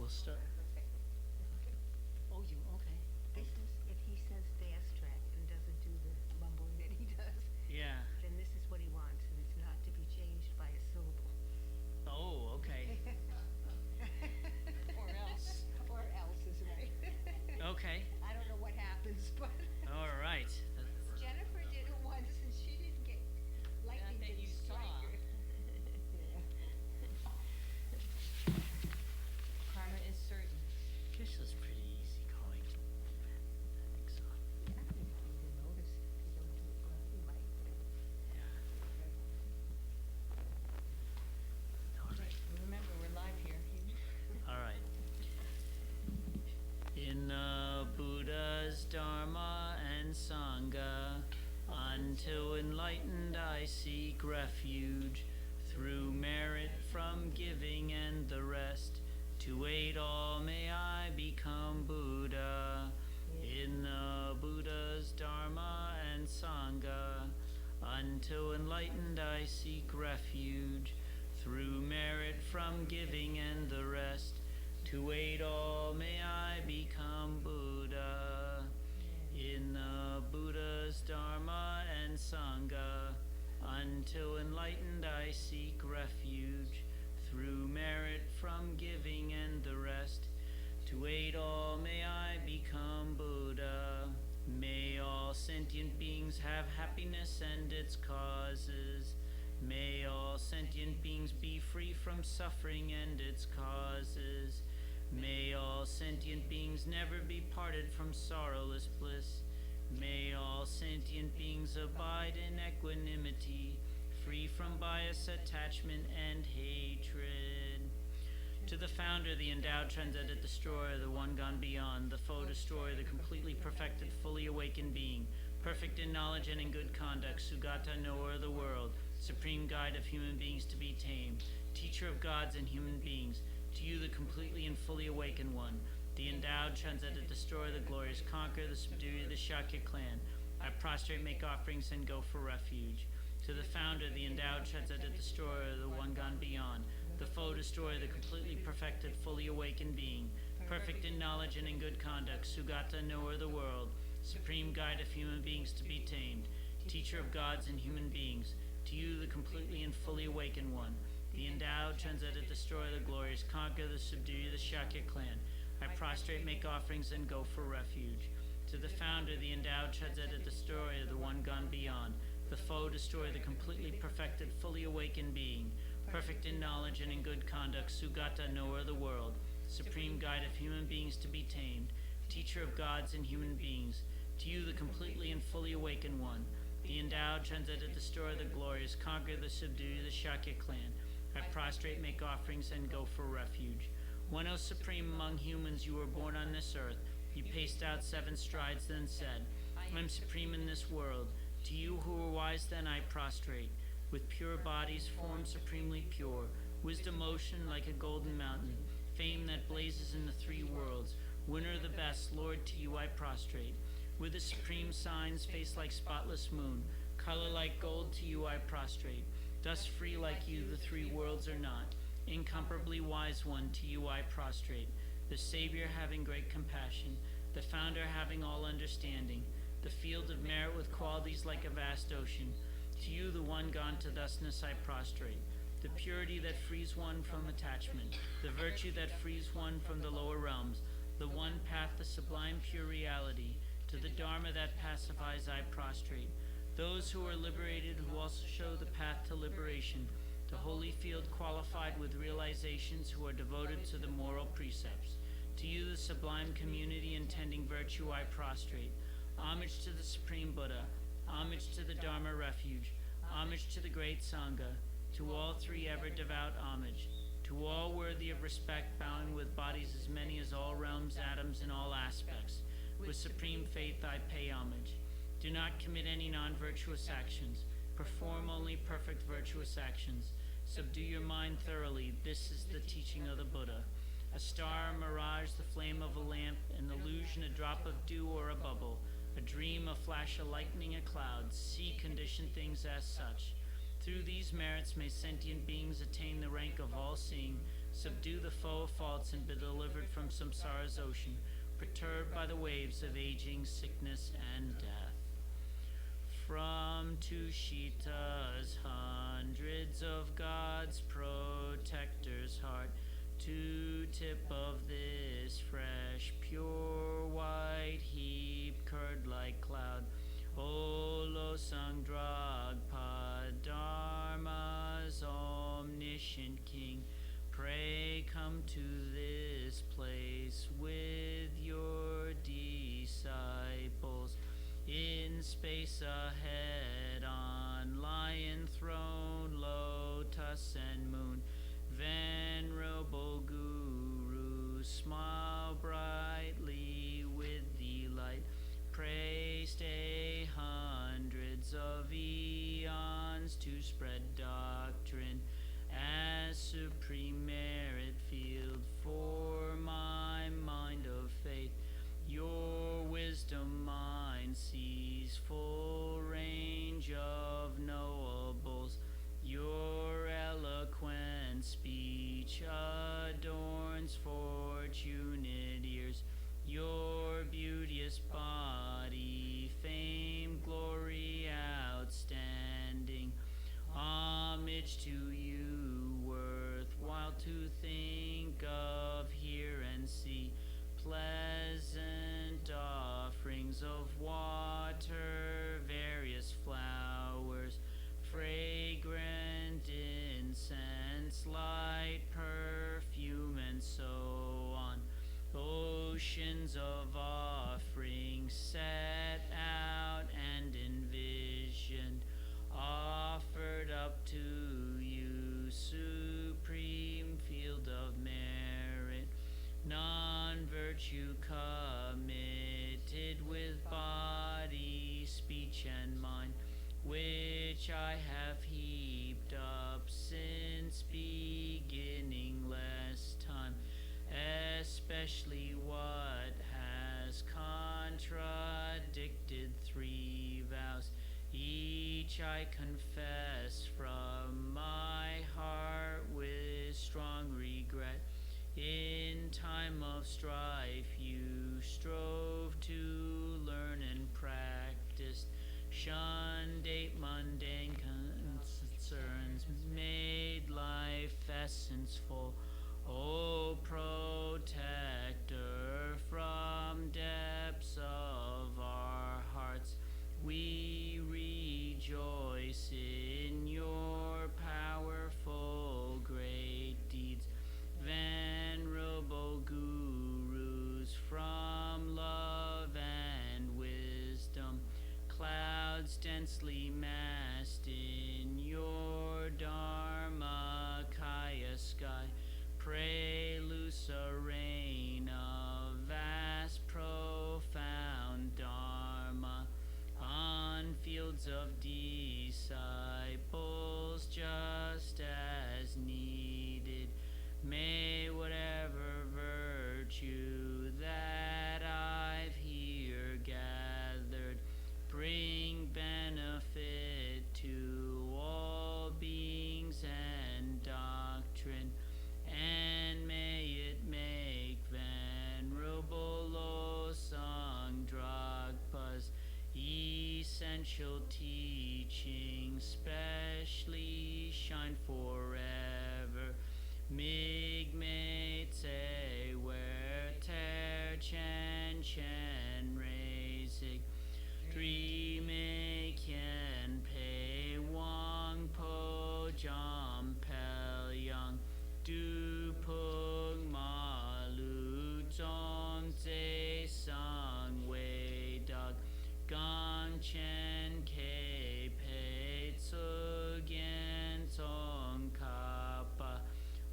we'll start. Oh, you okay? This is, if he says fast track and doesn't do the mumbling that he does, Yeah. then this is what he wants, and it's not to be changed by a syllable. Oh, okay. Or else. Or else is right. Okay. I don't know what happens, but All right. Jennifer did it once and she didn't get, lightning that didn't you strike saw. her. Yeah. Karma is certain. This was pretty easy going. I think so. Yeah, I think you will notice if you don't do it well, you might. Yeah. All right. Remember, we're live here. All right. In the Buddha's Dharma and Sangha, until enlightened I seek refuge, through merit from giving and the rest, to aid all may I become Buddha. In the Buddha's Dharma and Sangha, until enlightened I seek refuge, through merit from giving and the rest, to aid all may I become Buddha. In the Buddha's Dharma and Sangha, until enlightened I seek refuge, through merit from giving and the rest, to aid all may I become Buddha. May all sentient beings have happiness and its causes. May all sentient beings be free from suffering and its causes. May all sentient beings never be parted from sorrowless bliss. May all sentient beings abide in equanimity, free from bias, attachment, and hatred. To the founder, the endowed, transcendent destroyer, the one gone beyond, the foe destroyer, the completely perfected, fully awakened being, perfect in knowledge and in good conduct, Sugata, knower of the world, supreme guide of human beings to be tamed, teacher of gods and human beings, to you the completely and fully awakened one, the endowed, transcendent destroyer, the glorious conqueror, the subduer of the Shakya clan, I prostrate, make offerings, and go for refuge. To the founder, the endowed, transcendent destroyer, the one gone beyond, the foe destroyer, the completely perfected, fully awakened being, perfect in knowledge and in good conduct, Sugata, knower of the world, supreme guide of human beings to be tamed, teacher of gods and human beings, to you the completely and fully awakened one, the endowed, transcendent destroyer, the glorious conqueror, the subduer of the Shakya clan, I prostrate, make offerings, and go for refuge. To the founder, the endowed, transcendent destroyer, the one gone beyond, the foe destroyer, the completely perfected, fully awakened being, perfect in knowledge and in good conduct, Sugata, knower of the world, supreme guide of human beings to be tamed, teacher of gods and human beings, to you the completely and fully awakened one, the endowed, transcendent destroyer, the glorious conqueror, the subduer of the Shakya clan, I prostrate, make offerings, and go for refuge. One, O supreme among humans, you were born on this earth. You paced out 7 strides, then said, I am supreme in this world. To you who were wise then I prostrate. With pure bodies, form supremely pure, wisdom ocean like a golden mountain, fame that blazes in the 3 worlds, winner of the best, Lord, to you I prostrate. With the supreme signs, face like spotless moon, color like gold, to you I prostrate. Dust free like you, the 3 worlds are not. Incomparably wise one, to you I prostrate. The Savior having great compassion, the Founder having all understanding, the field of merit with qualities like a vast ocean. To you, the one gone to thusness, I prostrate. The purity that frees one from attachment, the virtue that frees one from the lower realms, the one path, the sublime pure reality. To the Dharma that pacifies, I prostrate. Those who are liberated, who also show the path to liberation, the holy field qualified with realizations, who are devoted to the moral precepts. To you, the sublime community intending virtue, I prostrate. Homage to the Supreme Buddha, homage to the Dharma refuge, homage to the great Sangha, to all 3 ever devout homage, to all worthy of respect, bowing with bodies as many as all realms, atoms, in all aspects. With supreme faith I pay homage. Do not commit any non-virtuous actions. Perform only perfect virtuous actions. Subdue your mind thoroughly. This is the teaching of the Buddha. A star, a mirage, the flame of a lamp, an illusion, a drop of dew or a bubble, a dream, a flash, a lightning, a cloud. See conditioned things as such. Through these merits may sentient beings attain the rank of all-seeing, Subdue the foe of faults and be delivered from samsara's ocean, perturbed by the waves of aging, sickness, and death. From Tushita's hundreds of God's protector's heart, to tip of this fresh, pure, white heap, curd-like cloud, O Losang Dragpa, Dharma's omniscient king, pray come to this place with your disciples. In space ahead, on lion throne, lotus and moon, venerable Guru, smile brightly with delight. Pray stay hundreds of eons to spread doctrine as supreme merit field for my mind of faith. Your wisdom mind sees full range of knowables. Your eloquent speech adorns fortunate ears. Your beauteous body, fame, glory, outstanding. Homage to you, worthwhile to think of, hear, and see. Pleasant offerings of water, various flowers, fragrant incense, light perfume, and so on. Oceans of offerings set out and envisioned, offered up to you, supreme field of merit, non-virtue committed with body, speech, and mind, which I have heaped up since beginningless time, especially what has contradicted 3 vows. Each I confess from my heart with strong regret. In time of strife you strove to learn and practice, shunned 8 mundane concerns, made life essence full. O protector from depths of our hearts, we rejoice in your powerful great deeds. Venerable gurus from love and wisdom, clouds densely massed in your Dharmakaya sky, pray loose a rain of vast, profound Dharma on fields of disciples just as needed. May whatever virtue that I've here gathered bring benefit to all beings and doctrine, and may it make Venerable Losang Dragpa's essential teaching specially shine forever. Mig me tse wer ter chen chen raisig, 3 me kien pei wang po jam pel yang, du pung ma lu zong tse sang wei dog, gang chen ke pei tsu gian tong kappa,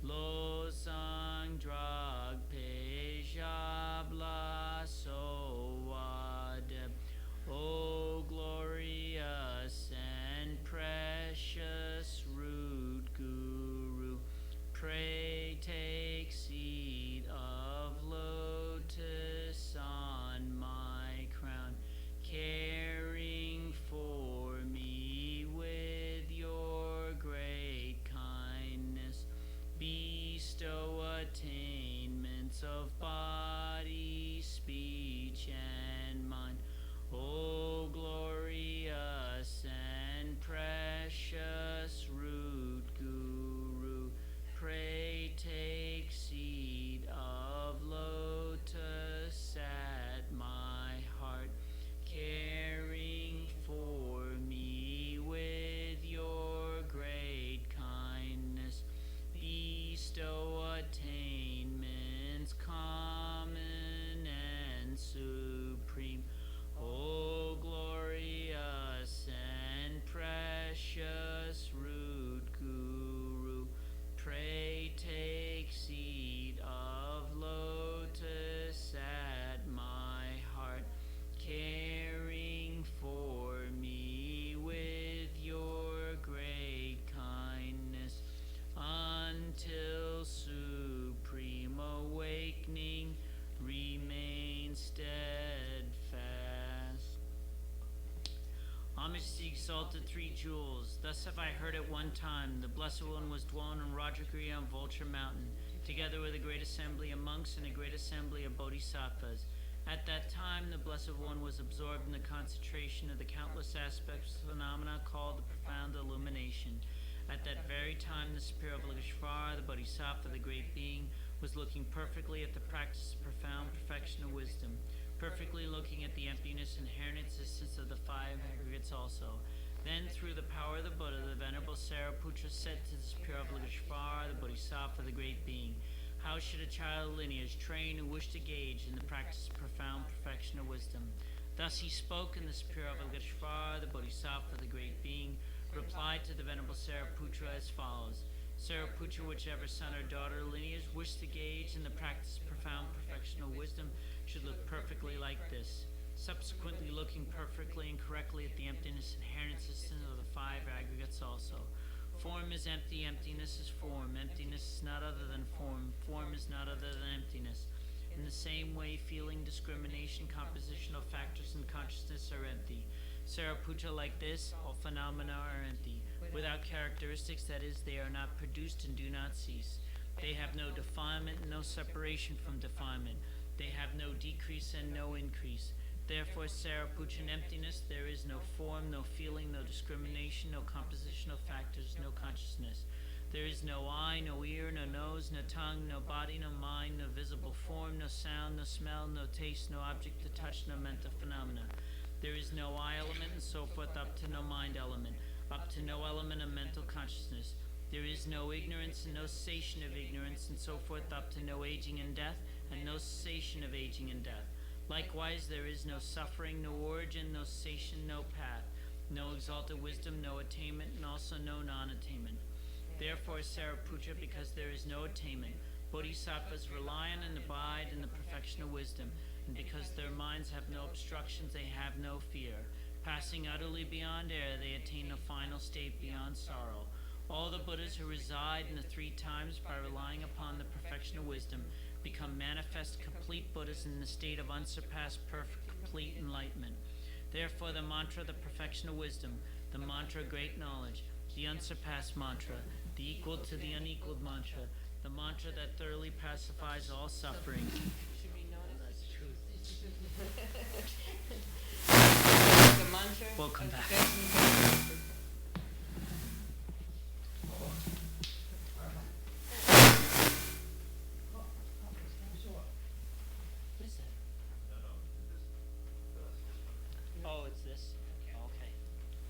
lo sang drag pe jabla so wadeb, o exalted three jewels. Thus have I heard at one time, the Blessed One was dwelling in Rajagriha on Vulture Mountain, together with a great assembly of monks and a great assembly of bodhisattvas. At that time, the Blessed One was absorbed in the concentration of the countless aspects of phenomena called the profound illumination. At that very time, the Superior Avalokiteshvara, the Bodhisattva, the Great Being, was looking perfectly at the practice of profound perfection of wisdom, perfectly looking at the emptiness and inherent existence of the five aggregates also. Then, through the power of the Buddha, the Venerable Sariputra said to the Superior Avalokiteshvara, the Bodhisattva, the Great Being, how should a child of lineage train and wish to gauge in the practice of profound perfection of wisdom? Thus he spoke, and the Superior Avalokiteshvara, the Bodhisattva, the Great Being, replied to the Venerable Sariputra as follows. Sariputra, whichever son or daughter of lineage wished to gauge in the practice of profound perfection of wisdom should look perfectly like this. Subsequently, looking perfectly and correctly at the emptiness and inherent existence of the five aggregates also. Form is empty, emptiness is form. Emptiness is not other than form. Form is not other than emptiness. In the same way, feeling, discrimination, compositional factors, and consciousness are empty. Sariputra, like this, all phenomena are empty. Without characteristics, that is, they are not produced and do not cease. They have no defilement and no separation from defilement. They have no decrease and no increase. Therefore, Sariputra, in emptiness, there is no form, no feeling, no discrimination, no compositional factors, no consciousness. There is no eye, no ear, no nose, no tongue, no body, no mind, no visible form, no sound, no smell, no taste, no object to touch, no mental phenomena. There is no I element and so forth up to no mind element, up to no element of mental consciousness. There is no ignorance and no cessation of ignorance and so forth up to no aging and death and no cessation of aging and death. Likewise, there is no suffering, no origin, no cessation, no path, no exalted wisdom, no attainment, and also no non-attainment. Therefore, Sariputra, because there is no attainment, bodhisattvas rely on and abide in the perfection of wisdom, and because their minds have no obstructions, they have no fear. Passing utterly beyond error, they attain a final state beyond sorrow. All the Buddhas who reside in the three times by relying upon the perfection of wisdom become manifest complete Buddhas in the state of unsurpassed perfect complete enlightenment. Therefore the mantra, the perfection of wisdom, the mantra, great knowledge, the unsurpassed mantra, the equal to the unequaled mantra, the mantra that thoroughly pacifies all suffering. Should be known as That's truth. the mantra. We'll come back. What is that? Oh, it's this? Okay.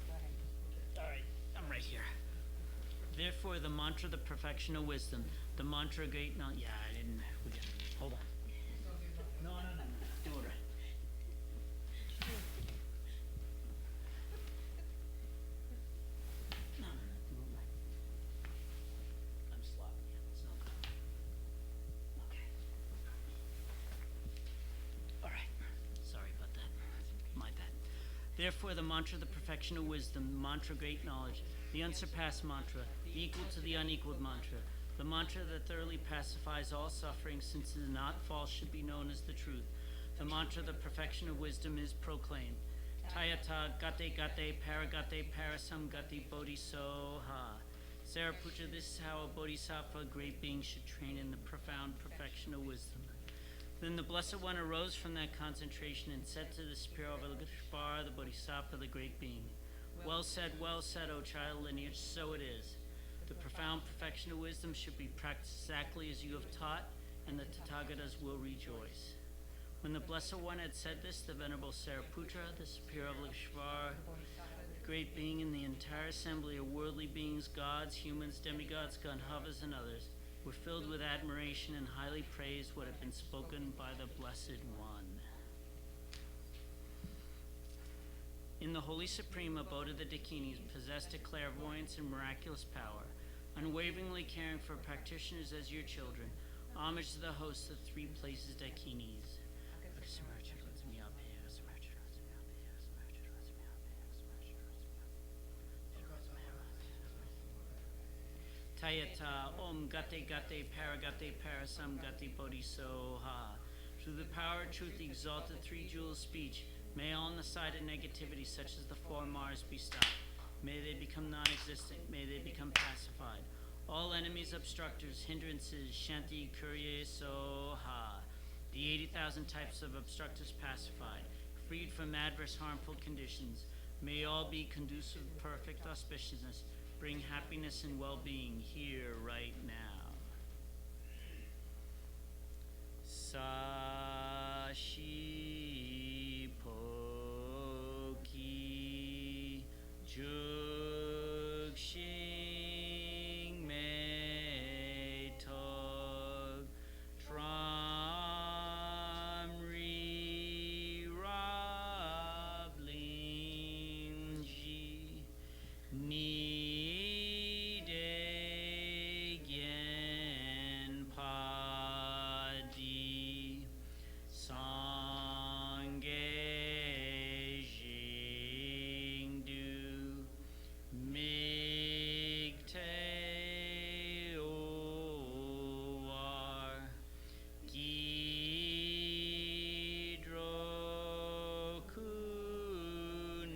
Go ahead. All right, I'm right here. Therefore, the mantra, the perfection of wisdom, the mantra, great knowledge. Yeah, I didn't. Hold on. No. Do it right. No. Do it right. I'm sloppy. It's no good. Okay. All right. Sorry about that. My bad. Therefore, the mantra, the perfection of wisdom, the mantra, great knowledge, the unsurpassed mantra, the equal to the unequaled mantra, the mantra that thoroughly pacifies all suffering, since it is not false, should be known as the truth. The mantra, the perfection of wisdom, is proclaimed. Tayata gate gate paragate parasam gati bodhisoha. Sariputra, this is how a bodhisattva, great being, should train in the profound perfection of wisdom. Then the Blessed One arose from that concentration and said to the Superior Avalokiteshvara, the Bodhisattva, the Great Being, well said, O child of lineage, so it is. The profound perfection of wisdom should be practiced exactly as you have taught, and the Tathagatas will rejoice. When the Blessed One had said this, the Venerable Sariputra, the Superior Avalokiteshvara, the Great Being, and the entire assembly of worldly beings, gods, humans, demigods, Gandharvas, and others, were filled with admiration and highly praised what had been spoken by the Blessed One. In the Holy Supreme abode of the Dakinis possessed a clairvoyance and miraculous power, unwaveringly caring for practitioners as your children. Homage to the hosts of three places Dakinis. Tayata Om Gate Gate Paragate Parasam Gati Bodhisoha. Through the power of truth, the exalted three-jewel speech, May all on-the-side of negativity, such as the four Mars, be stopped. May they become non-existent. May they become pacified. All enemies, obstructors, hindrances, Shanti Kurye Soha. The 80,000 types of obstructors pacified, freed from adverse harmful conditions. May all be conducive, perfect auspiciousness, bring happiness and well-being here, right now. Sashi Poki Jugshing Me Tog Tramri Rablinji Ni De Gen Padi Sangye Jingdu Migte Oar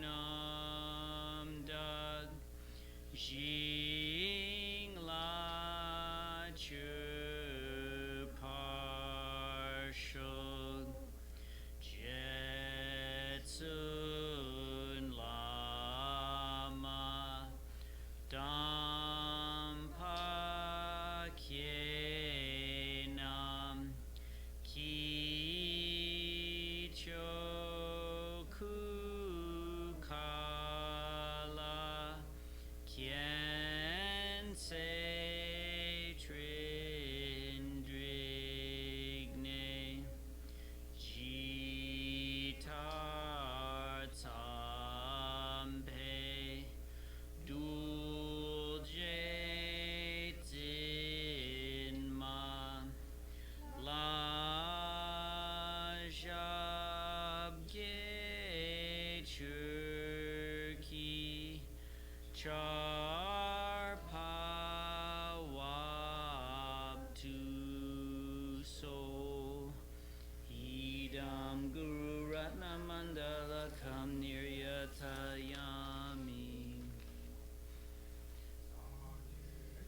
Gidrokunam Dag Jingla Parshul Jetsun Lama Dampa Kyenam Ki Chokukala Kien Se Trindrigne Jitar Tsampe Dulje Zinma Lajabge Chokyi Charpawabtu So Idam Guru Ratna Mandala Kam Niryatayami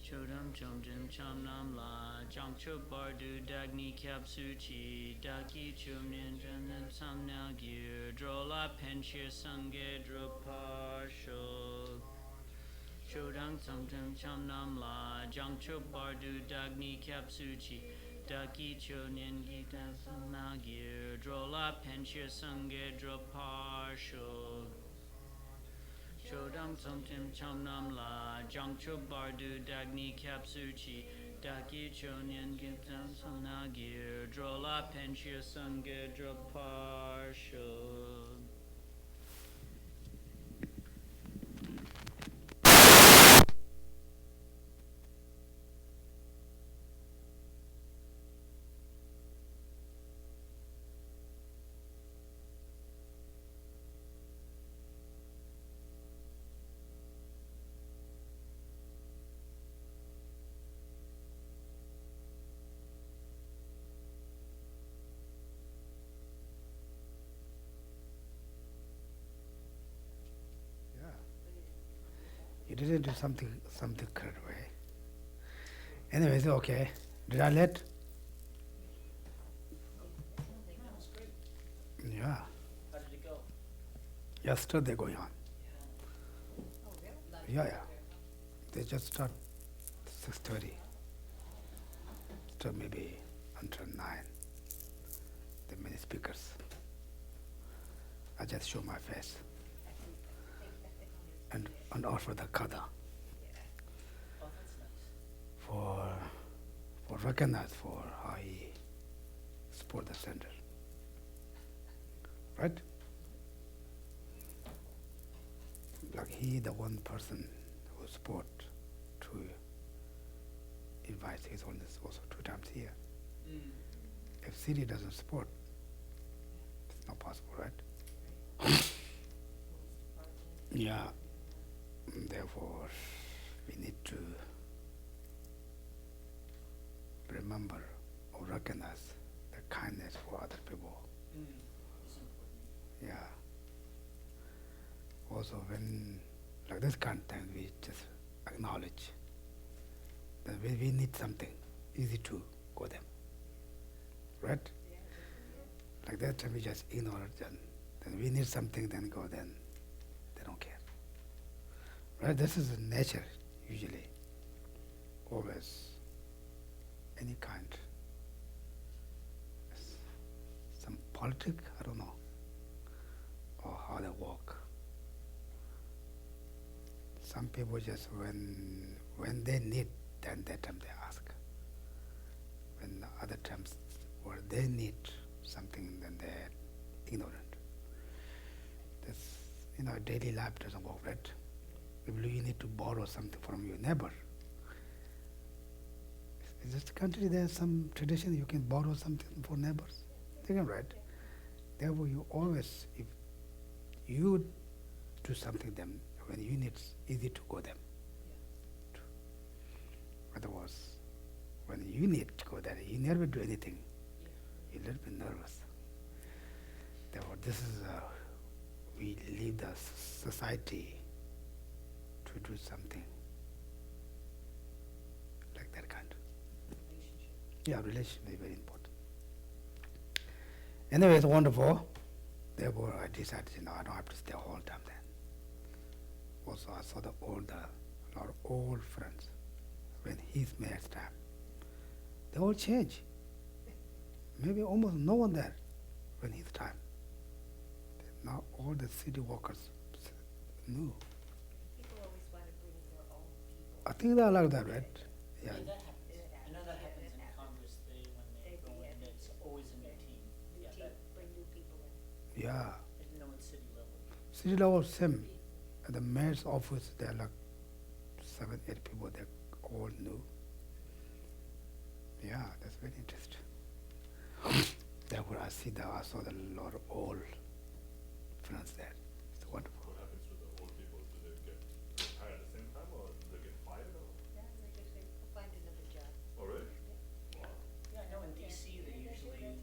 Chodam Chom Jim Cham Nam La Jangcho Bardu Dagni Kyapsuchi Daki Chum Ninjan Sam Now Gear Drola Penshir Sange Dropashol Chodang Tsum Tim Cham Nam La Jangcho Bardu Dagni Kyapsuchi Daki Chonin Gita Sam Now Gear Drola Penshir Sange Dropashol Chodang Tsum Tim Cham Nam La Jangcho Bardu Dagni Kyapsuchi Daki Chonyan Gita Sam Now Gear Drola Penshir Sange Dropashol. You didn't do something correct way. Anyways, okay. Did I let? Yeah. How did it go? Yesterday going on. Yeah. They just start 6:30. So maybe until 9. The many speakers. I just show my face. And offer the kada Oh, that's nice. for recognize for how he support the center. Right? Like he the one person who support to invite his own also 2 times here. If city doesn't support, it's not possible, right? Yeah. Therefore, we need to remember or recognize the kindness for other people. It's important. Yeah. also when, like this kind of thing, we just acknowledge that we need something easy to go them. Right? Like that time we just ignore it, then we need something, then go, then they don't care. Right? This is the nature, usually. Always. Any kind. Some politics, I don't know. Or how they work. Some people just, when they need, then that time they ask. When other times where they need something, then they're ignorant. That's, daily life doesn't work, right? If you need to borrow something from your neighbor, in this country there's some tradition you can borrow something for neighbors. They can, right? Therefore, you always, if you do something them, when you need, it's easy to go them. Otherwise, when you need to go there, you never do anything. You're a little bit nervous. Therefore, this is, we leave the society to do something like that kind. Yeah, relationship is very important. Anyway, it's wonderful. Therefore, I decided, I don't have to stay all the time then. Also, I saw a lot of old friends when his marriage time. They all change. Maybe almost no one there when his time. Now all the city workers new. People always want to bring their own people. I think they like that, right? Yeah. Yeah, that happens. I know that happens in Congress. When they go in, it's always a new team. Yeah, Bring new people in. Yeah. I didn't know at city level. City level same. At the mayor's office there are like 7, 8 people, they're all new. Yeah, that's very interesting. Therefore I saw a lot of old friends there. It's wonderful. What happens to the old people? Do they get retired at the same time, or do they get fired? Or? Yeah, they just say, find another job. Oh, really? Wow. Yeah, I know in DC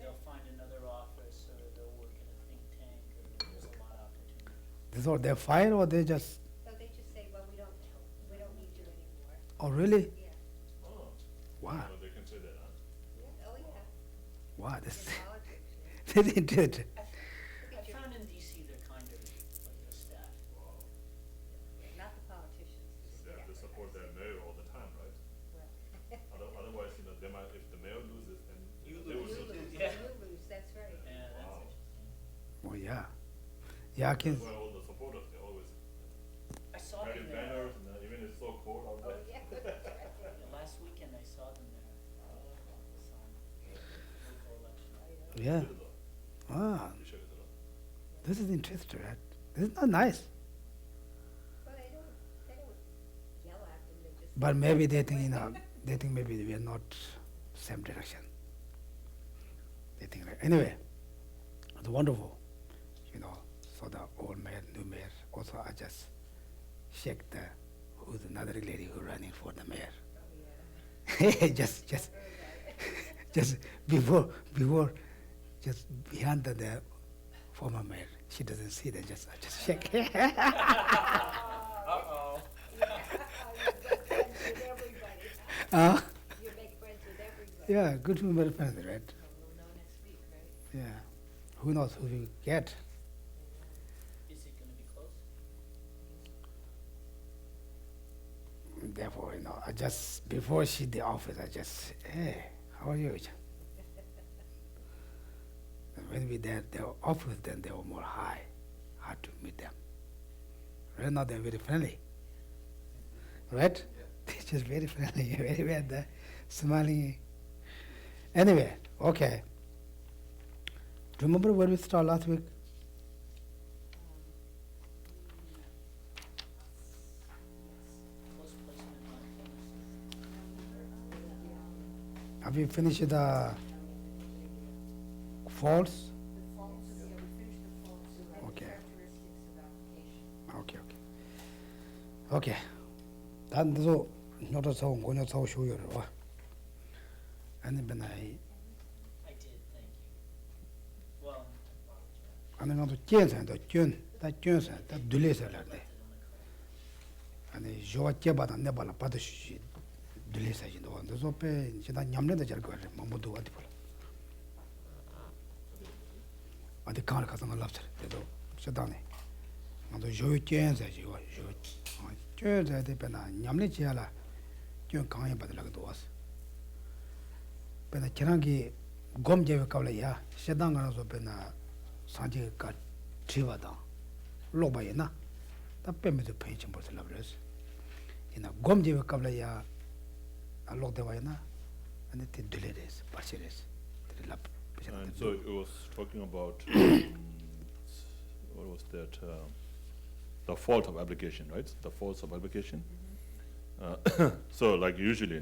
they'll find another office or they'll work in a think tank or there's a lot of opportunity. This all they're fired or they just, So they just say, well, we don't need you anymore. oh really? Yeah. Oh. Wow. They can say that, huh? Yeah. Oh, yeah. Wow, this In politics, yeah. very interesting. I found in DC they're kind of like the staff. Wow. Not the politicians. So they have to support their mayor all the time, right? Well, Otherwise, they might, if the mayor loses, then You they will lose. you lose. lose, Yeah. you lose, that's right. Yeah, that's Wow. interesting. Oh yeah. Yeah, I can, That's why all the supporters, they always I saw them carry there. banners, and even it's so cold out Oh, there. yeah. Last weekend I saw them there. Some local election. yeah. Good though. Ah, You should do that. this is interesting, right? This is not nice. Well, they don't yell at them, they just. But maybe they think, they think maybe we are not same direction. They think like, anyway, it's wonderful, so the old mayor, new mayor, also I just check who's another lady who running for the mayor. just before, just behind the former mayor, she doesn't see that, I just check. Uh-oh. uh, You make friends with everybody. yeah, good to be friends, right? We'll know next week, right? Yeah. Who knows who we get? Is it going to be close? Therefore, I just, before she the office, I just, hey, how are you? And when we there, the office, then they were more hard to meet them. Right now they're very friendly. Right? They're just very friendly, very bad, smiling. Anyway, okay. Do you remember where we started last week? Close placement mindfulness. Have you finished the faults? Okay. Okay, okay. Okay. 단도 너도 고녀 쇼요를 와. 아니 맨날 I did, thank you. Well, I apologize. 아는 것도 견산도 견. 다 껴서 다 둘레서라네. 아니 조아께바다 내발라 받으시 둘레서지도 원도 배 지다 냠내도 잘 거야. 뭐도 어디 볼. 어디 칸을 가서 날랍서. 그래도 저다네. 나도 조여께서지 와. 껴서 되나 냠내 지야라. 좀 강해 받으라고 왔어. 배나 지난기 곰제가 가려야 세당가서 배나 산지가 지와다. 로바이나 다 빼면서 페이지 못 살아버렸어. 이나 곰제가 가려야 알로데와이나 아니 딜레레스 파시레스. 딜랍. And so it was talking about what was that? The fault of application, right? The faults of application. So, like usually,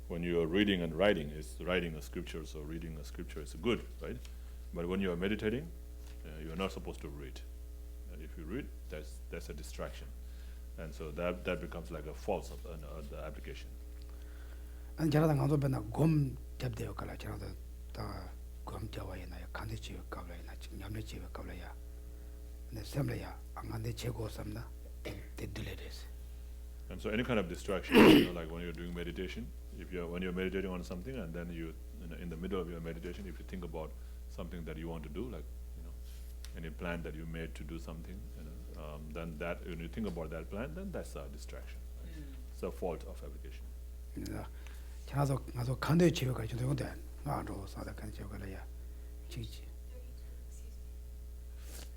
when you are reading and writing, is writing a scripture. So reading a scripture is good, right? But when you are meditating, you are not supposed to read. And if you read, that's a distraction, and so that becomes like a fault of the application. 안 잘하다 가서 배나 곰 잡대요 갈라 잘하다 다곰 잡아야나 간대지 가려야나 냠내지 가려야 네 샘래야 안 간대 제고 삼나 딜레레스. And so any kind of distraction, like when you're doing meditation, when you're meditating on something, and then in the middle of your meditation, if you think about something that you want to do, like any plan that you made to do something, then that when you think about that plan, then that's a distraction. Right? It's a fault of application. 지나서 가서 간대 집에 가지고 되는데 나도 사다 간대 집에 가려야 지지.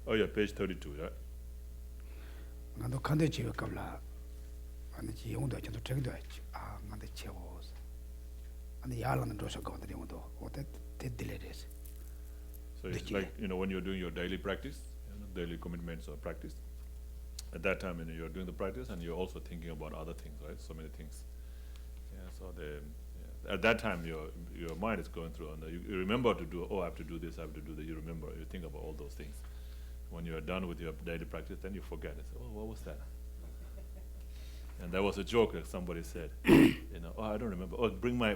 Oh yeah, page 32, right? 나도 간대 집에 가려. 아니 지용도 저도 저기도 했지. 아, 나한테 채워. 아니 야라는 도서 거기다 용도 어때 딜레레스. So it's like when you're doing your daily practice, daily commitments or practice. At that time, you're doing the practice, and you're also thinking about other things, right? So many things. Yeah. So at that time, your mind is going through, and you remember to do. Oh, I have to do this. I have to do that. You remember. You think about all those things. When you're done with your daily practice, then you forget it. Oh, what was that? And there was a joke that somebody said, oh, I don't remember. Oh, bring my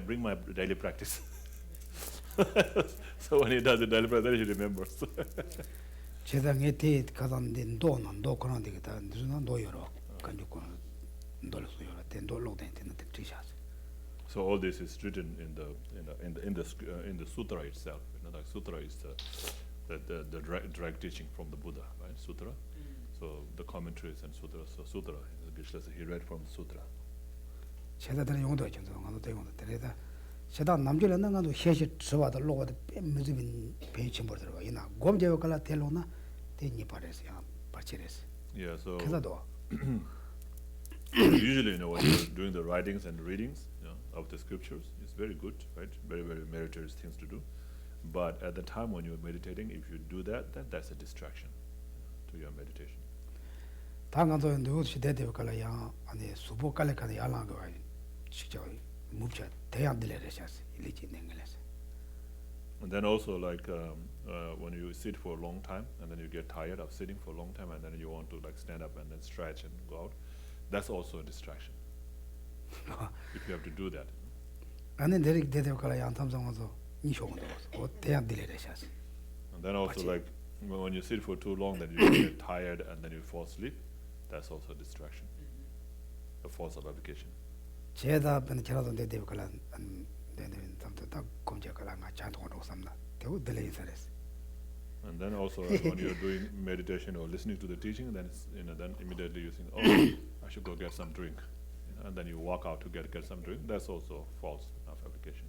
daily practice. So when he does the daily practice, he remembers. 제당에 대 가던데 도 그런 데가 무슨 노여로 간주고 놀수 요라 된 놀로 된 뜻이야스. So all this is written in the sutra itself. Like sutra is the direct teaching from the Buddha, right? Sutra. So the commentaries and sutra. So sutra, he read from the sutra. 제다들 용도 전도 가도 되고 데려다 제다 남들 있는 가도 해시 저와도 로가도 무슨 배치 못 들어가. 이나 곰제가 갈라 텔로나 대니 바레스야 바치레스. Yeah, so 그래도 usually when you're doing the writings and readings of the scriptures, it's very good, right? Very, very meritorious things to do. But at the time when you're meditating, if you do that, then that's a distraction to your meditation. 당간도 누구 시대대 갈라야 아니 수보 갈래 가는 야랑거 직접 묵자 대안들레레샤스 일리지 냉글레스. And then also like when you sit for a long time and then you get tired of sitting for a long time and then you want to like stand up and then stretch and go out, that's also a distraction. If you have to do that. 아니 내리 대대 갈라야 안탐상와서 니쇼고도 대안들레레샤스. And then also like when you sit for too long, then you get tired and then you fall asleep. That's also a distraction, a force of application. 제다 ben 차라도 대대 갈라 내는 담도 딱 공제 갈라가 자동으로 삼나 대우 들레이서레스. And then also when you're doing meditation or listening to the teaching, then it's, then immediately you think, oh, I should go get some drink, and then you walk out to get some drink. That's also false of application.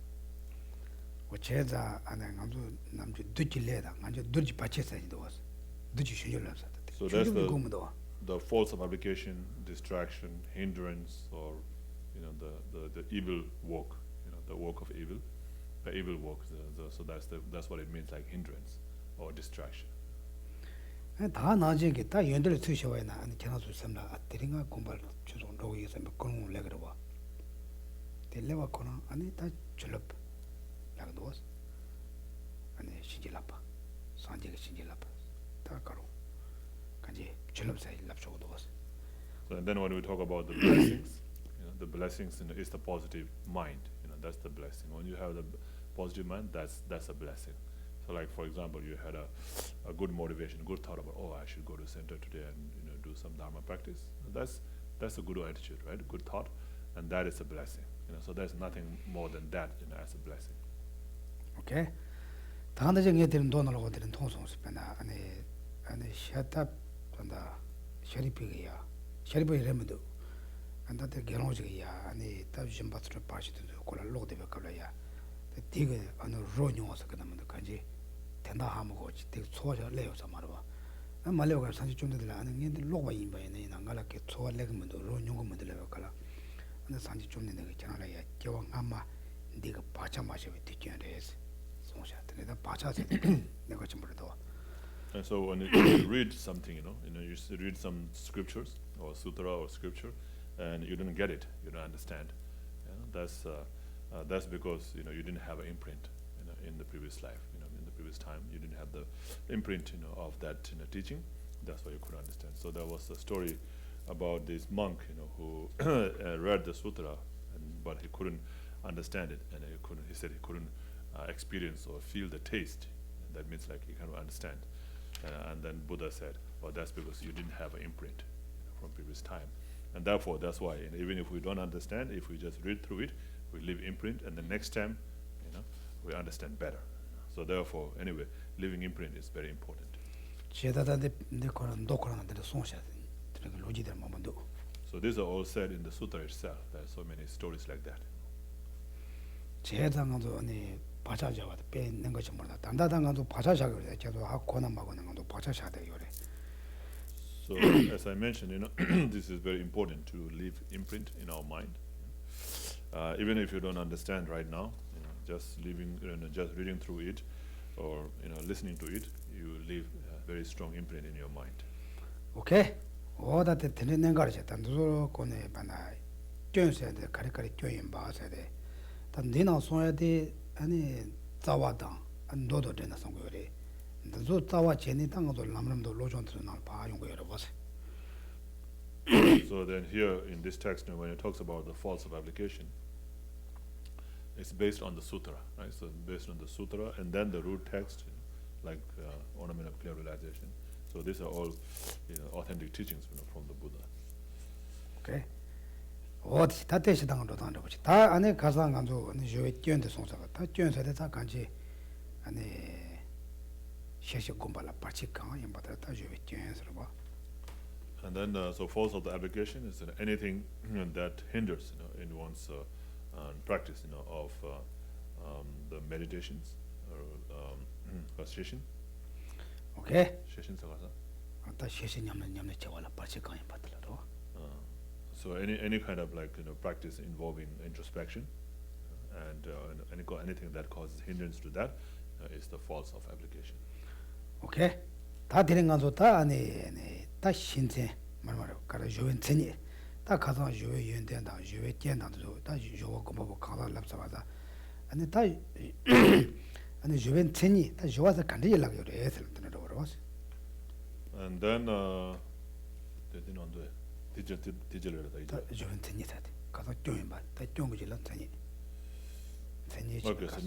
제자 안에 남주 듣질래다 남주 듣지 받쳤어야지도 왔어 듣지 쉬려서 So that's the faults of application, distraction, hindrance, or the evil walk, the walk of evil, the evil walk. So that's what it means, like hindrance or distraction. 다 나중에 다 연대를 쓰셔와야 나 아니 전화도 삼나 아들인가 공부를 주종 로기에서 몇 건을 내그러 봐. 될래와 거나 아니 다 줄럽 약도스 아니 신질라파 산지가 신질라파 다 가로 간지 줄럽사이 랍쇼도스. So and then when we talk about the blessings, the blessings is the positive mind. That's the blessing. When you have the positive mind, that's a blessing. So like for example, you had a good motivation, good thought about, oh, I should go to center today and do some Dharma practice. That's a good attitude, right? A good thought, and that is a blessing. So there's nothing more than that as a blessing. Okay. 당대정에 되는 돈을 오들은 통송스페나 아니 셔탑 한다 셔리피기야 셔리피레면도 안다데 결혼식이야 아니 따주신 바트로 빠지도 콜라 로데베 걸어야 되게 어느 로뇽어서 그다음에 간지 된다 하면고 되게 소화자 내요서 말아 말려가 산지 좀 되들 아는 게 로바 인바에네 난가라게 소화 내면도 로뇽고 들려 걸라 근데 산지 좀 되는 거 있잖아요 겨왕 아마 네가 바차 마셔 되게래서 And so when you read something, you read some scriptures or sutra or scripture, and you didn't get it, you don't understand. That's because you didn't have an imprint, in the previous life, in the previous time you didn't have the imprint, of that teaching. That's why you couldn't understand. So there was a story about this monk, who read the sutra, but he couldn't understand it, and he said he couldn't experience or feel the taste. That means like you cannot understand. And then Buddha said, well, that's because you didn't have an imprint from previous time. And therefore, that's why even if we don't understand, if we just read through it, we leave imprint, and the next time, we understand better. So therefore, anyway, leaving imprint is very important. So these are all said in the sutra itself. There are so many stories like that. 바자자와 빼는 것이 뭐다. 단다당간도 바자자 그래. 저도 하고나 마고는 것도 바자자 돼 요래. So as I mentioned, this is very important to leave imprint in our mind. Even if you don't understand right now, just living, just reading through it, or listening to it, you leave a very strong imprint in your mind. Okay. 오다때 들리는 거를 단도로 거네 바나. 껴서야 돼. 가리가리 껴인 봐서야 돼. 단디나 소야 돼. 아니 자와당 안도도 되는 성거래. 저 자와 제니 당도 남람도 로존트는 봐 용거를 보세. So then here in this text, when it talks about the faults of application, it's based on the sutra, right? So based on the sutra, and then the root text, like Ornament of Clear Realization. So these are all authentic teachings from the Buddha. Okay. 어디 다 대시당으로 당도 보지. 다 안에 가상 간도 저에 뛰는데 송사가 다 뛰는데 다 간지 아니 셰셰 공발라 빠치 강 임바다 다 저에 뛰는서 봐. And then so faults of the application is anything that hinders in one's practice of the meditations or concentration. Okay. Session sakasa. 다 셰셰 냠냠 저발라 빠치 강 임바다로. So any kind of practice involving introspection and anything that causes hindrance to that is the faults of application. Okay. 다 되는 간도 다 아니 다 신체 말말로 가라 조연체니 다 가서 조연 연된다 조연 견다도 다 조고 고모 가다 랍사바다 아니 다 아니 조연체니 다 조와서 간디 연락 요래 해서 되는 거로. And then 되는 안 돼. 디젤러다 이제. 조연 체니다. 가서 조연 봐. 다 조무질러 체니. Okay, so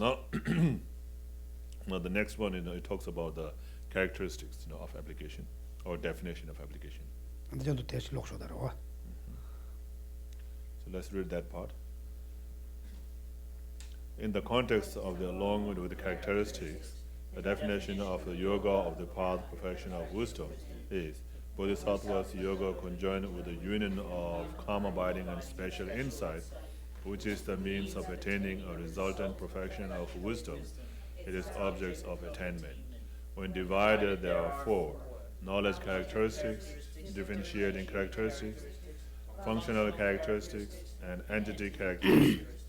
now the next one, it talks about the characteristics, of application or definition of application. 근데 저도 대시 lokso다로. So let's read that part. In the context of the along with the characteristics, the definition of the yoga of the path perfection of wisdom is Bodhisattva's yoga conjoined with the union of calm abiding and special insight, which is the means of attaining a resultant perfection of wisdom. It is objects of attainment. When divided, there are four: knowledge characteristics, differentiating characteristics, functional characteristics, and entity characteristics.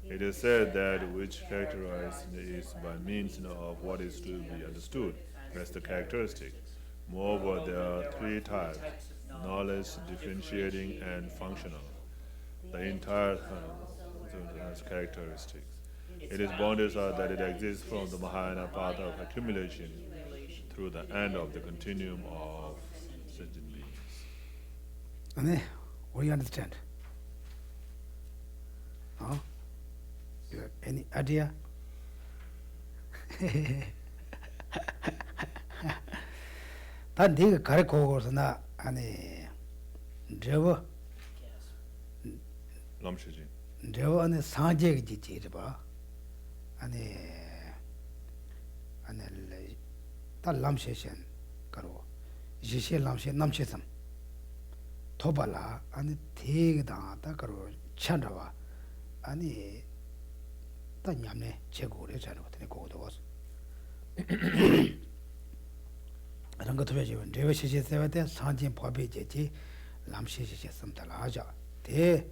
It is said that which characterized is by means of what is to be understood as the characteristic. Moreover, there are three types: knowledge, differentiating, and functional. The entire has characteristics. It is bounded that it exists from the Mahayana path of accumulation through the end of the continuum of sentient beings. What do you understand? Huh? You have any idea? 다 네가 가르쳐고서나 아니 저거 람시지. 저거 안에 상제기 지지 봐. 아니 다 람셰션 가로 지시 람셰 남셰섬 토발라 아니 대기다 다 가로 찬다와 아니 다 냠네 제고를 자는 것들이 고도 와서 이런 것도 왜지면 제가 시시세와 때 상진 법이 제지 람시시 섬달라 하자 대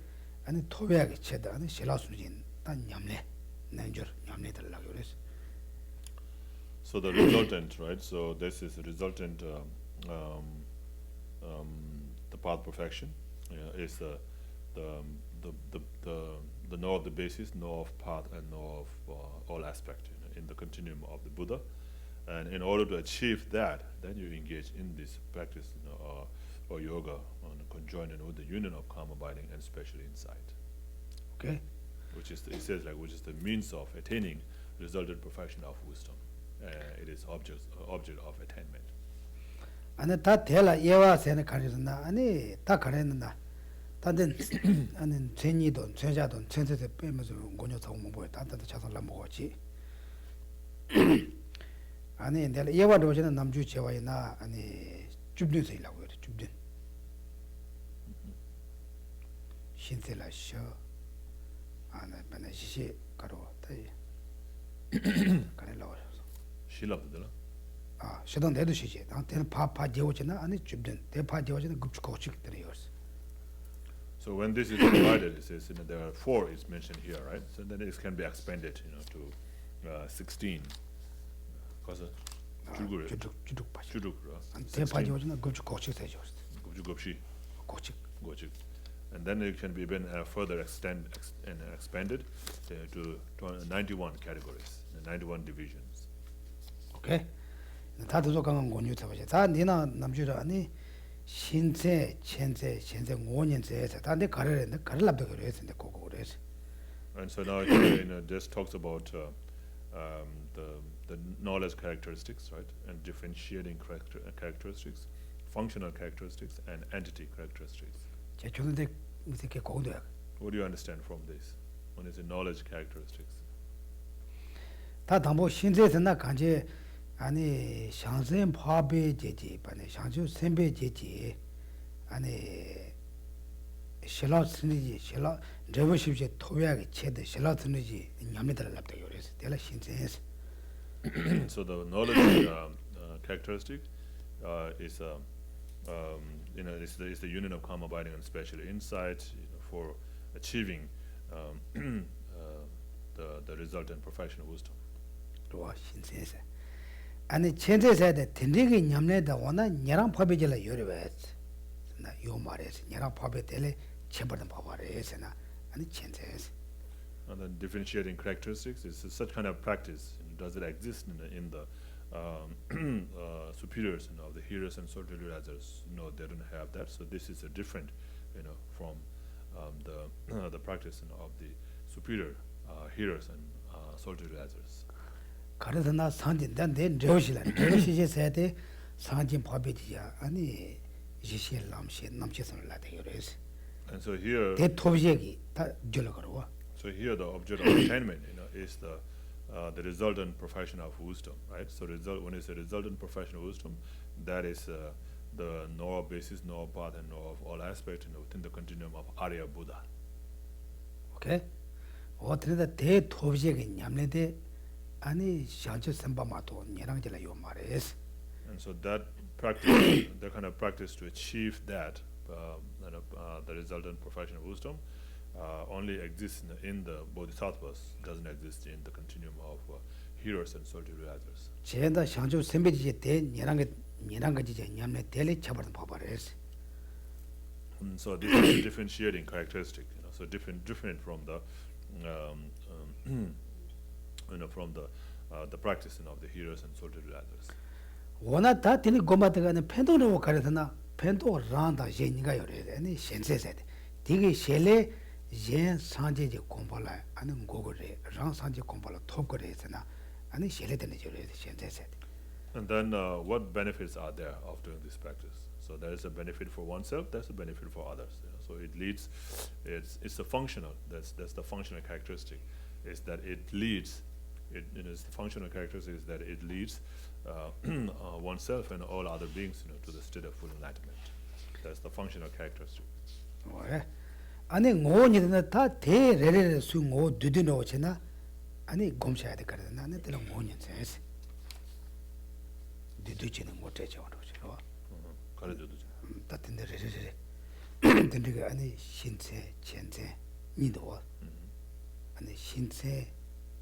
아니 토백이 체다 아니 실라수진 다 냠네 난줄 냠네 달라고 그랬어. So the resultant, right? So this is the resultant. The path perfection is the know of the basis, know of path, and know of all aspects in the continuum of the Buddha. And in order to achieve that, then you engage in this practice, or yoga, conjoined with the union of calm abiding and special insight. Okay. Which is it says like which is the means of attaining resultant perfection of wisdom. It is object of attainment. 아니 다 대라 예와세는 가르쳤나 아니 다 가르쳤나 다든 아니 전이도 전자도 전세세 빼면서 고녀 사고 뭐 다다도 자살라 먹었지. 아니 내가 예와도 저는 남주 제와이나 아니 줍든서이라고 그래 줍든 신세라 쇼 아니 맨날 시시 가로 다이 가래라고 실합들라. 아, 시동 내도 시지. 나한테는 파파 제오지나 아니 줍든 대파 제오지나 급축고식 들이었어. So when this is divided, it says there are 4 is mentioned here, right? So then it can be expanded, to 16. Because 줄gur. 주죽 파시. 줄gur. 대파 제오지나 급축고식 되죠. 급축급시. 고식. And then it can be even further expanded to 91 categories, 91 divisions. Okay. 다들 강한 권유다 보자. 다 니나 남주라 아니 신세, 천세, 현세 5년세에서 다내 가르랍도 그랬는데 그거 그래서. And so now it just talks about the knowledge characteristics, right? And differentiating characteristics, functional characteristics, and entity characteristics. 제 초는데 무슨 게 고도야. What do you understand from this? When it's the knowledge characteristics? 다 담보 신세에서나 간제 아니 상생 파베 제지 반에 상주 선배 제지 아니 실라스니지 실라 레버십제 토야게 체데 실라스니지 냠네들 납다 요래서 내가 신세에서. So the knowledge characteristic is is the union of calm abiding and special insight for achieving the resultant perfection of wisdom. 또 신세에서 아니 천세세대 텐리기 냠내다 원나 녀랑 파베질라 요래베스 나 요 말에서 녀랑 파베텔레 체버든 파바레스나 아니 천세에서. And then differentiating characteristics is such kind of practice. Does it exist in the superiors of the hearers and solitary realizers? No, they don't have that. So this is a different, from the practice of the superior hearers and solitary realizers. 그래서 나 상진 내 저시시세대 상진 파베지야 아니 지시 남시선을 나대 요래서. And so here. 대 토비제기 다 줄어가로. So here the object of attainment, is the resultant perfection of wisdom, right? So when it's a resultant perfection of wisdom, that is the know of basis, know of path, and know of all aspects within the continuum of Arya Buddha. Okay? 어떻게든 대 토비제기 냠내대 아니 샤저 선바마도 녀랑질라 요 말에서. And so that practice, the kind of practice to achieve that, the resultant perfection of wisdom, only exists in the bodhisattvas, doesn't exist in the continuum of hearers and solitary realizers. 제가 샤저 선배지제 대 녀랑가지제 냠내 대리 잡아는 바바레스. So this is a differentiating characteristic, so different from the from the practice of the hearers and solitary realizers. 워나 다 되니 고마다가는 펜도로 가르잖아. 펜도 란다 제니가 요래. 아니 신세세대. 되게 셀레 제 상제제 공부라 아는 고거래. 랑 상제 공부라 톱거래잖아. 아니 셀레 되는 저래 신세세대. And then what benefits are there of doing this practice? So there is a benefit for oneself, there's a benefit for others. So it leads, it's the functional, that's the functional characteristic, is that it leads, it's the functional characteristic is that it leads oneself and all other beings to the state of full enlightenment. That's the functional characteristic. 아니 ngoñ이나 다 대레레 수고 두드노 지나 아니 곰샤야 돼 그러나 나는 들 ngoñ인세 두두지는 못해 저러죠. 가르쳐도 다 된대레레 된대가 아니 신체 천체 니도 아니 신체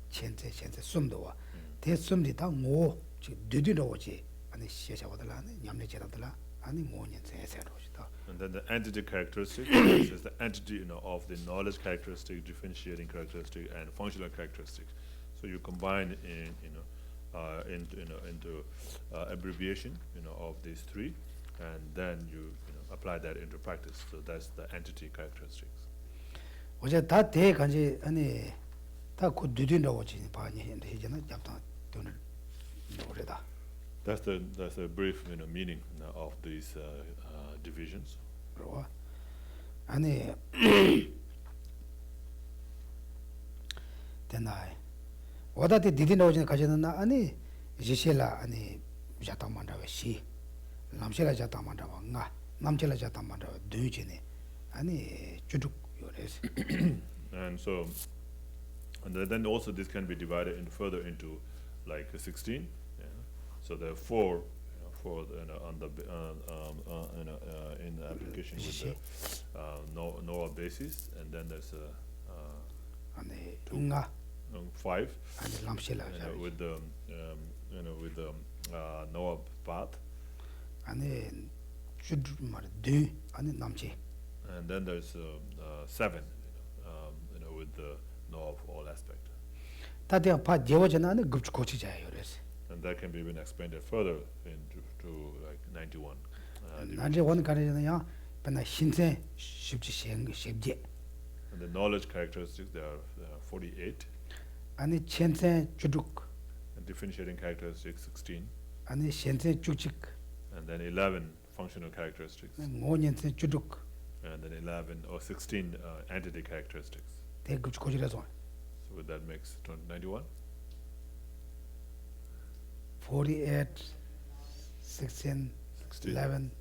천체 숨도 대숨이 다고 두두노지 아니 시샤보다라 냠내 제라들라 아니 ngoñ인세 세로시다. And then the entity characteristic is the entity of the knowledge characteristic, differentiating characteristic, and functional characteristics. So you combine into abbreviation of these three, and then you apply that into practice. So that's the entity characteristics. 어제 다 대간지 아니 다그 두드노지 바니 했잖아. 잡다 돈을 노래다. That's the brief meaning of these divisions. 아니 되나이 어다데 디디노진 가지는 아니 지실라 아니 자타만다가 시 남실라 자타만다가 나 남실라 자타만다가 두지네 아니 주둑 요레스. And so and then also this can be divided further into like 16. So there are four on the in the application with the Noah basis, and then there's five with the with the Noah path. And then there's seven, with the Noah of all aspect. And that can be even expanded further to like 91. 91 가르잖아요. 근데 신체 쉽지 쉽지. And the knowledge characteristics there are 48. 아니 신체 주둑. And differentiating characteristics 16. 아니 신체 주직. And then 11 functional characteristics. 모년체 주둑. And then 11 or 16 entity characteristics. 대급고지라서. So would that makes 91? 48, 16, 11.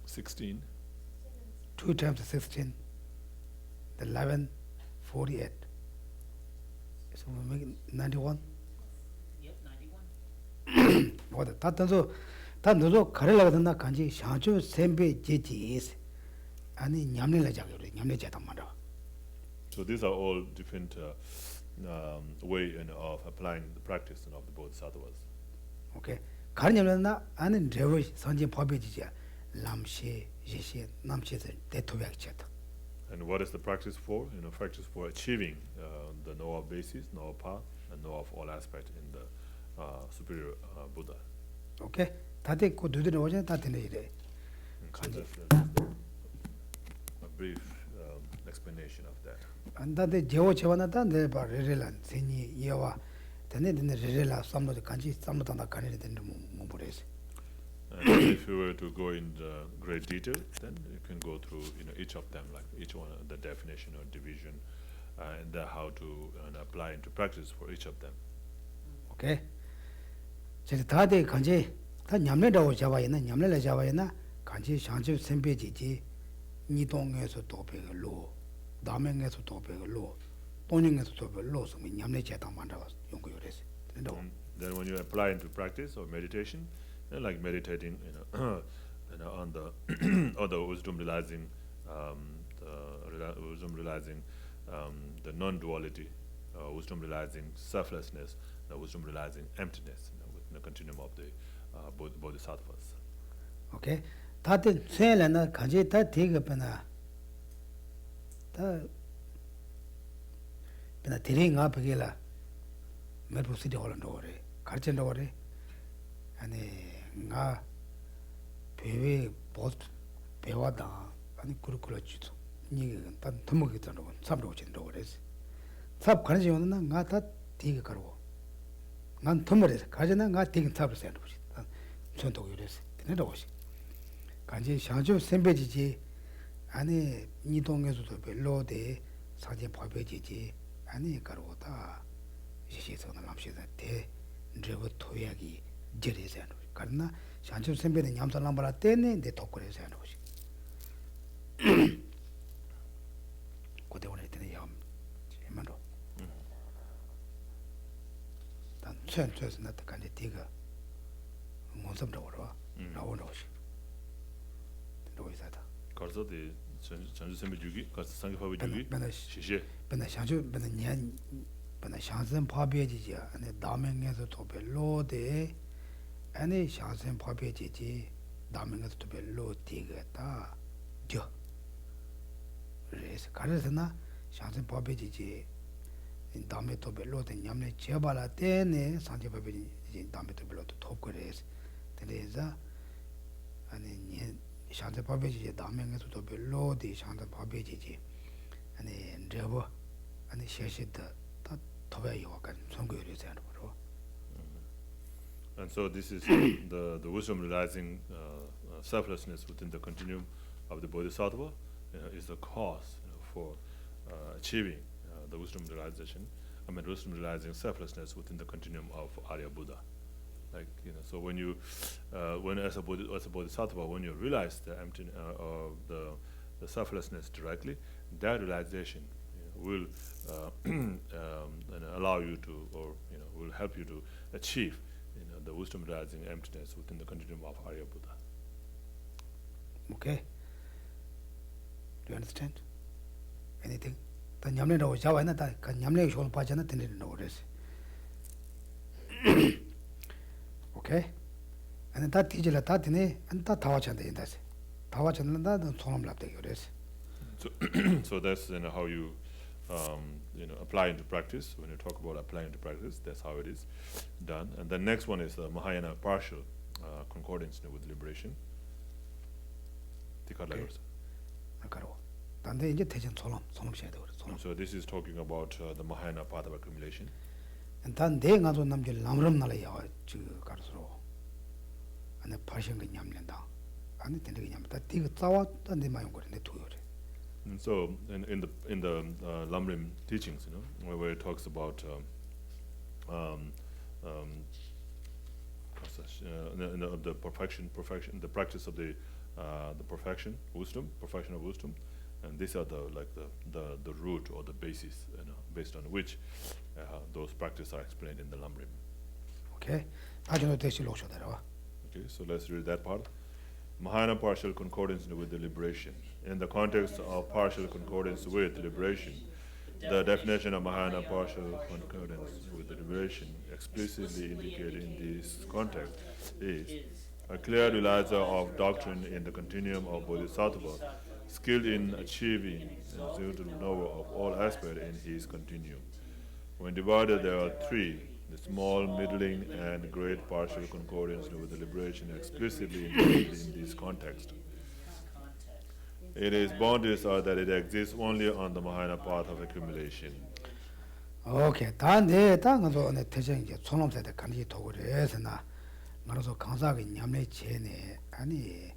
16. 2 times 16, 11, 48. So we make 91. Yep, 91. 뭐다? 다너도 가려고 된다 간지 샤주 셈베 제지스. 아니 냠내라 자거든. 냠내 자단 말아. So these are all different way of applying the practice of the bodhisattvas. Okay. 가르냐면나 아는 레버 선진 법이지야. 람시 제시 남시들 대토백체다. And what is the practice for? Practice for achieving the Noah basis, Noah path, and Noah of all aspect in the superior Buddha. Okay. 다들 그 두드려 오잖아. 다들 이래. So that's a brief explanation of that. 안다데 제오 제와나다 내바 레레란 세니 이와 데네데 레레라 삼노데 간지 삼노다나 간에 되는 뭐 보레스. And if you were to go in great detail, then you can go through each of them, like each one the definition or division, and how to apply into practice for each of them. Okay. 제 다데 간지 다 냠내다고 잡아야나 냠내라 잡아야나 간지 상주 선배지지 니동에서 도배로 다명에서 도배로 돈영에서 도배로 서 냠내 제당 만들어 연구요래서. Then when you apply into practice or meditation, like meditating, on the or the wisdom realizing, the non-duality, wisdom realizing selflessness, wisdom realizing emptiness, within the continuum of the bodhisattvas. Okay. 다들 쇠라나 간지 다 되게잖아. 다 그나 드링아 버게라. 메부시디 홀란도래. 가르친도래. 아니 나 배회 보스 배워다. 아니 kurukulla 주도. 이게 단 도목이 있잖아. 삽로 오진도 그래서. 삽 가르치면은 나다 되게 가르고. 난 덤을 가지나 가 되긴 탑을 세는 거지. 전도 요래서 되는 거지. 간지 샤주 선배지지 아니 이동에서도 별로데 사제 법배지지 아니 가로다 시시서는 남시다 대 저거 토약이 저래서 하는 거지. 그러나 샤주 선배는 냠살람 봐라 때네 내 독거래서 하는 거지. 고대원에 되는 염 제만로 단 천천히 나타 간지 뒤가 뭔섬도 걸어 나오는 거지. 로이사다. 가서 대 전주 선배 주기 가서 상급법이 주기 맨날 시시 맨날 샤주 맨날 년 맨날 샤선 파비지지 안에 남행에서 또 별로데 안에 샤선 파비지지 남행에서 또 별로 되겠다. 저 그래서 가르스나 샤선 파비지지 다음에 또 별로데 냠내 제발아 때네 상제 파비지 다음에 또 별로도 톱거래서 그래서 아니 샤데 바베지 다명에서도 별로디 샤데 바베지지 아니 저거 아니 셰시다 다 더베 요간 성교를 하는 거로. And so this is the wisdom realizing selflessness within the continuum of the bodhisattva is the cause for achieving the wisdom realization. I mean, wisdom realizing selflessness within the continuum of Arya Buddha. Like so when you, when as a bodhisattva, when you realize the emptiness of the selflessness directly, that realization will allow you to, or will help you to achieve the wisdom realizing emptiness within the continuum of Arya Buddha. Okay. Do you understand? Anything? The nyamle no jawa na ta nyamle shol pa jana tin no res. Okay? And that teacher la ta tine and ta tawa chande indas. Tawa chandla da sonam lap de res. So that's how you apply into practice. When you talk about applying into practice, that's how it is done. And the next one is the Mahayana partial concordance with liberation. Okay. 단데 이제 대전 손놈 셔야 돼 그래. So this is talking about the Mahayana path of accumulation. 단데 가서 남들 남름 날아야 저 가르스로. 안에 파신 거 냠는다. 안에 된게 냠다. 뒤가 싸워 단데 많이 온 거네 두요래. And so in the Lamrim teachings, where it talks about the perfection, the practice of the perfection of wisdom, and these are the root or the basis, based on which those practices are explained in the Lamrim. Okay, Okay, so let's read that part. Mahayana partial concordance with the liberation. In the context of partial concordance with liberation, the definition of Mahayana partial concordance with the liberation explicitly indicated in this context is a clear realizer of doctrine in the continuum of Bodhisattva, skilled in achieving and zero knower of all aspects in his continuum. When divided, there are three: the small, middling, and great partial concordance with the liberation explicitly indicated in this context. It is boundaries are that it exists only on the Mahayana path of accumulation. Okay, 단데 땅에서 내 대전 이제 손놈세대 간지 도구래서 나 말아서 강사가 냠내 제네 아니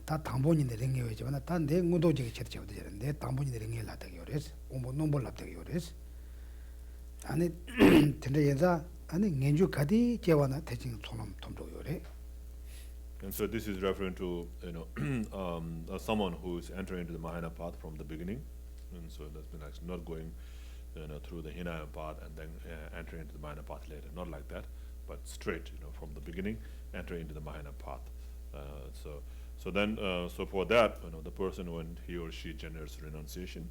다 당본인데 랭게지만 단데 무도지게 쳇쳐 되는데 당본인데 랭게라다게 요래서 뭐 nombor랍다게 요래서 아니 근데 얘가 아니 년주 가디 제와나 대진 손놈 톰도 요래. And so this is referring to someone who is entering into the Mahayana path from the beginning, and so that's been actually not going through the Hinayana path and then entering into the Mahayana path later, not like that, but straight from the beginning entering into the Mahayana path. So for that, the person, when he or she generates renunciation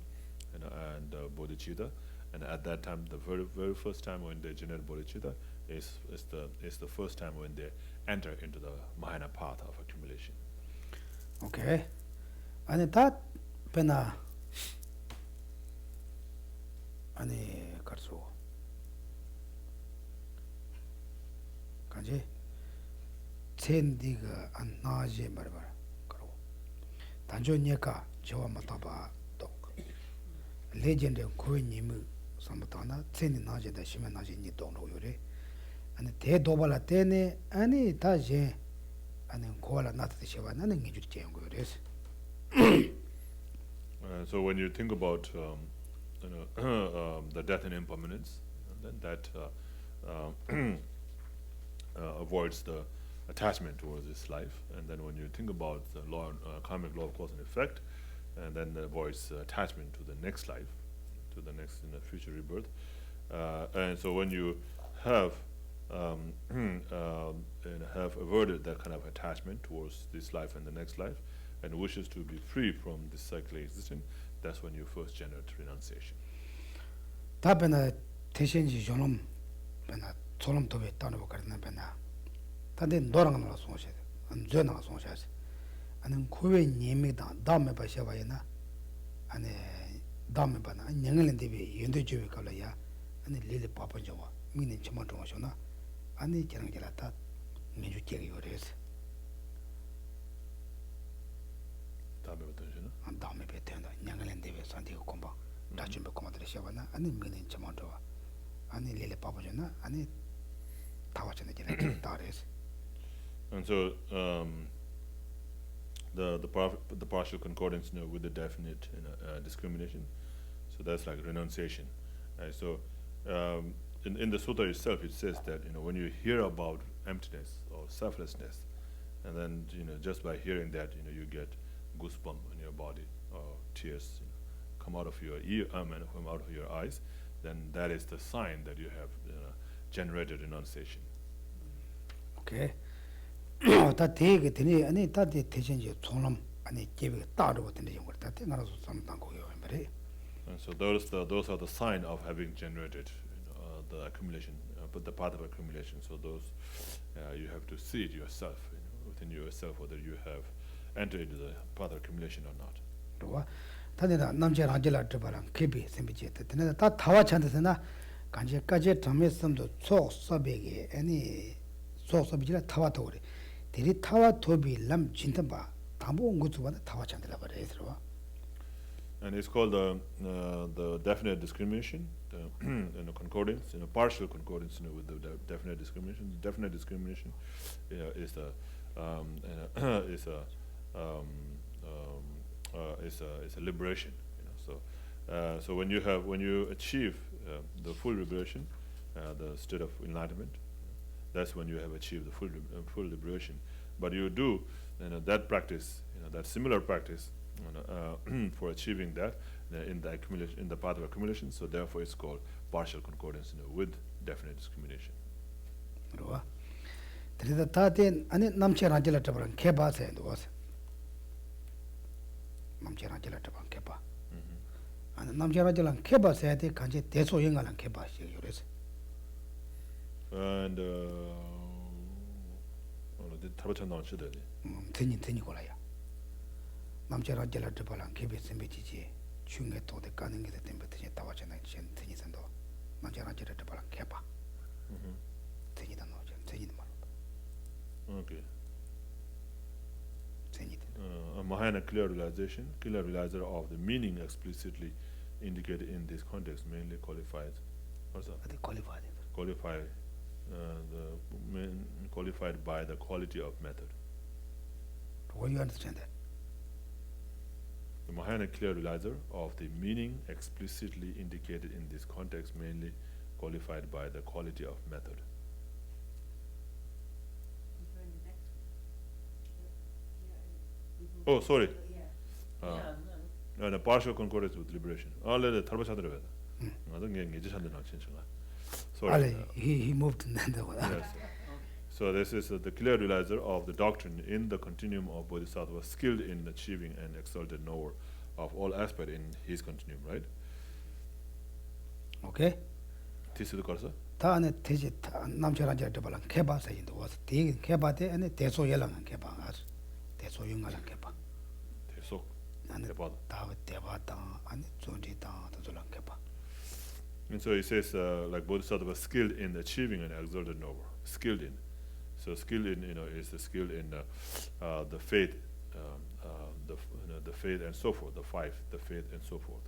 and bodhicitta, and at that time, the very first time when they generate bodhicitta is the first time when they enter into the Mahayana path of accumulation. Okay. 아니 다 배나 아니 가르소 간지 첸디가 안 나지 말말 그러고 단전니까 저와 맞다봐 또 레전드 고인님을 삼부터나 첸이 나지다 심한 나지 니 동로 요래 아니 대도발라 때네 아니 다제 아니 고라 나트 시바 나는 게 주지 한 거예요. 그래서 So when you think about the death and impermanence, then that avoids the attachment towards this life. And then when you think about the law, karmic law of cause and effect, and then avoids attachment to the next life, to the next future rebirth. And so when you have have averted that kind of attachment towards this life and the next life, and wishes to be free from this cyclic existence, that's when you first generate renunciation. 답변은 대신지 좀나 처럼 더 했다는 거 같는 변나. 근데 너랑 나랑 소셔야 돼. 안 되나 소셔야 돼. 아니 고외 님이다. 다음에 봐셔 봐야나. 아니 다음에 봐나. 냥을인데 왜 연대 주에 걸어야. 아니 리리 빠번 줘. 미는 처음 좀 하셔나. 아니 저랑 저라다 민주 제기 그래서. 다음에 어떤 시나? 안 다음에 뱉어나. 냥을인데 왜 산디고 공부. 다 준비 공부들 시험하나. 아니 미는 처음 줘. 아니 리리 빠번 줘나. 아니 다 왔잖아. 저는 다 그래서. And so the partial concordance, with the definite discrimination, so that's like renunciation. So in the sutta itself, it says that when you hear about emptiness or selflessness, and then just by hearing that, you get goosebump in your body or tears come out of your ear and come out of your eyes, then that is the sign that you have generated renunciation. Okay. 다 되게 되니 아니 다 대신지 총람 아니 계획 따르고 되는 거 같다. 나라서 삼당 거요 말이. And so those are the sign of having generated the accumulation, but the path of accumulation. So those you have to see it yourself, within yourself, whether you have entered into the path of accumulation or not. 그러와 다들 남자 라젤라 들바랑 개비 생비지 되는 다 타와 찬데서나 간제까지 담에서도 소 서베게 아니 소 서비지라 타와 도래. 대리 타와 도비 람 진담바 담보 온 것보다 타와 찬데라 버려서. And it's called the definite discrimination, the concordance, partial concordance, with the definite discrimination. The definite discrimination is a liberation. So when you achieve the full liberation, the state of enlightenment, that's when you have achieved the full liberation. But you do that practice, that similar practice. For achieving that in the accumulation, in the path of accumulation, so therefore it's called partial concordance, with definite discrimination. 그러와 그래서 다된 아니 남체랑 질라터랑 개바세 누워서 남체랑 질라터랑 개바 아니 남체랑 질랑 개바세 돼 간제 대소행하는 개바시 그래서 And 타바찬 나온 시대니 드니 거라야 남자라 jel라드 발랑 개비 선배지지 중에 도대 가는 게 때문에 되게 따와잖아. 전 드니 선도 남자라 jel라드 발랑 개봐. 드니다 노죠. 드니다 말. Okay. 드니다. Mahayana clear realization, clear realizer of the meaning explicitly indicated in this context, mainly qualified. What's that? 어디 퀄리파이드. Qualified by the quality of method. What you understand that? The Mahayana clear realizer of the meaning explicitly indicated in this context, mainly qualified by the quality of method. Oh, sorry. The partial concordance with liberation. Sorry. He moved in the Yes. So this is the clear realizer of the doctrine in the continuum of Bodhisattva, skilled in achieving an exalted knower of all aspects in his continuum, right? Okay. This is the course. 다 안에 대지 남자랑 jel라드 발랑 개바세 인도 와서 대 개바대 안에 대소열랑 개바 아주 대소용하는 개바. 대소. 안에 대바다. 다 대바다 안에 존재다 도졸랑 개바. And so he says, like Bodhisattva, skilled in achieving an exalted knower, skilled in. So skilled in, is the skill in the faith, the faith and so forth, the faith and so forth.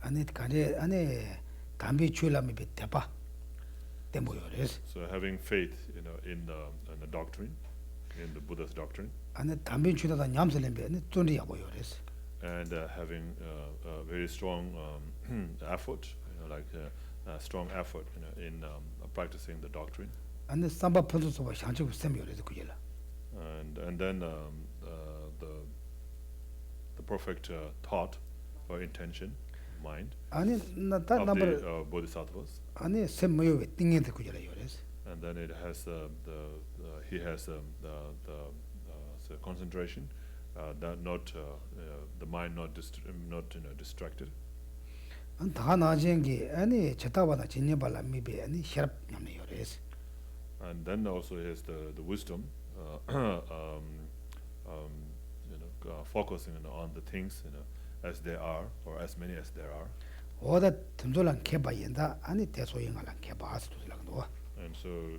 안에 간에 안에 담비 줄라미 대바. 때문이래서. So having faith, in the doctrine, in the Buddha's doctrine, 아니 담배 주다가 냠슬렘베 존리야 보여래서. and having a very strong effort, strong effort, in practicing the doctrine, 아니 삼바 펀스서 봐 향치고 셈이래서 그게라. and then the perfect thought or intention, mind 아니 나다 of 넘버 the bodhisattvas, 아니 셈모요 띵인데 그게라 요래서. and then it has he has the concentration, that not the mind not distracted. 다 나진 게 아니 제타바다 진녀발라 미베 아니 혈압 냠네 요래서. And then also he has the wisdom, focusing on the things, as they are, or as many as there are. 오다 듬졸랑 개바인다 아니 대소행할랑 개바스도라고. And so,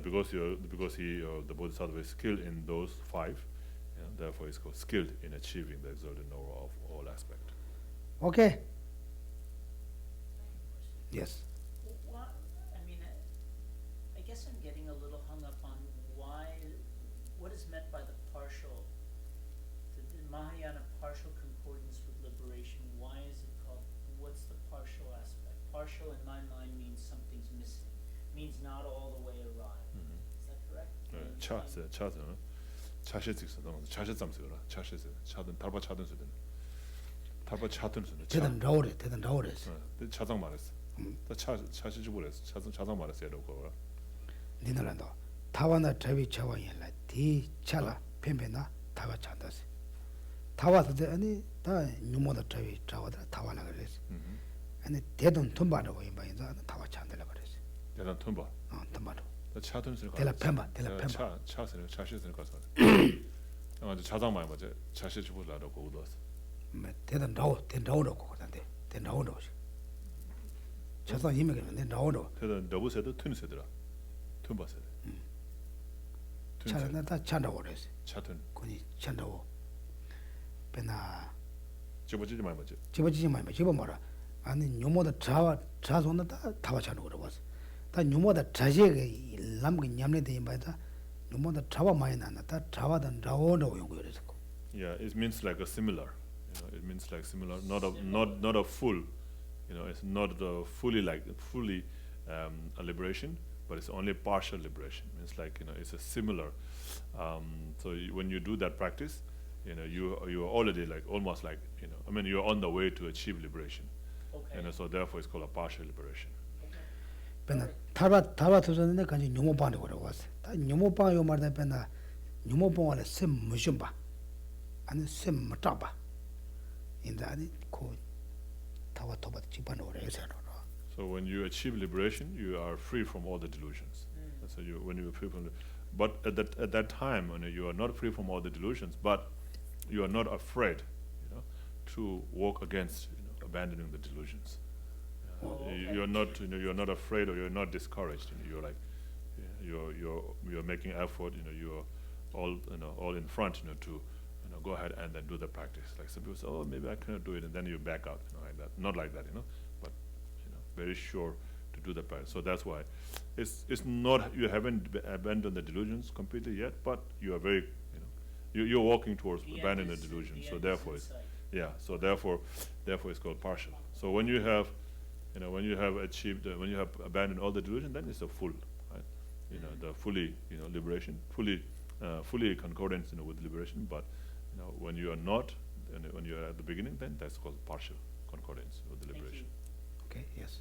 because the Bodhisattva is skilled in those five, therefore he's called skilled in achieving the exalted knower of all aspects. 오케이. Yes. I guess I'm getting a little hung up on what is meant by the partial, the Mahayana partial concordance with liberation. Why is it called, what's the partial aspect? Partial in my mind means something's missing, means not all the way arrived. Is that correct? 대단 라오래 대단 라오래서. 차장 말했어. 차시지 그랬어. 차장 말했어야 되고. 니나란도 타와나 트라비 차와이라 디 차라 펜펜나 타와 찬다스. 타와서 아니 다 뉴모다 트라비 차와다 타와라 그랬어. 아니 대돈 돈바라고 임바인자 타와 찬달라 그랬어. 대단 돈바. 돈바로. 차돈을 텔라 펜바 텔라 펜바. 차시를 가서. 아마 차장 말 맞아. 차시지 보라고 얻었어. 대단 라오라고 그러는데 대단 라오라고. 차상 힘이 그러는데 라오로. 대단 러브세도 튼세더라. 튼바세. 차나 다 찬다고 그랬어. 차튼. 거기 찬다고. 배나 집어지지 말 맞지. 집어지지 말마 집어 말아. 아니 뉴모다 자손다 타와 찬다고 그러고. 다 뉴모다 자제게 남게 냠내데 임바다. 뉴모다 자와 많이 나다. 자와다 라오라고 용거 그랬어. Yeah, it means like a similar. It means like similar, not a full. It's not fully a liberation, but it's only partial liberation. It's like it's a similar. So when you do that practice, you are already like almost like you're on the way to achieve liberation. Okay. And so therefore it's called a partial liberation. 배나 타바 투전에 간지 뉴모방에 그러고 왔어. 다 뉴모방 요 말다 배나 뉴모방에 셈 무슨 봐. 아니 셈 못잡아. 인자니 고 타와 토바 집안으로 해서. So when you achieve liberation, you are free from all the delusions. So when you are free from, but at that time, you are not free from all the delusions, but you are not afraid, to walk against, abandoning the delusions. You are not afraid, or you are not discouraged. You're like, you're making effort. You are all in front. To go ahead and then do the practice. Like some people say, oh, maybe I cannot do it, and then you back out. Like that. Not like that. But very sure to do the practice. So that's why it's not, you haven't abandoned the delusions completely yet, but you are very, you're walking towards abandoning the delusions. So therefore so therefore it's called partial. So when you have achieved, when you have abandoned all the delusion, then it's a full, right? The fully, liberation, fully concordance, with liberation. But when you are not, and when you are at the beginning, then that's called partial concordance with the liberation. Okay, yes.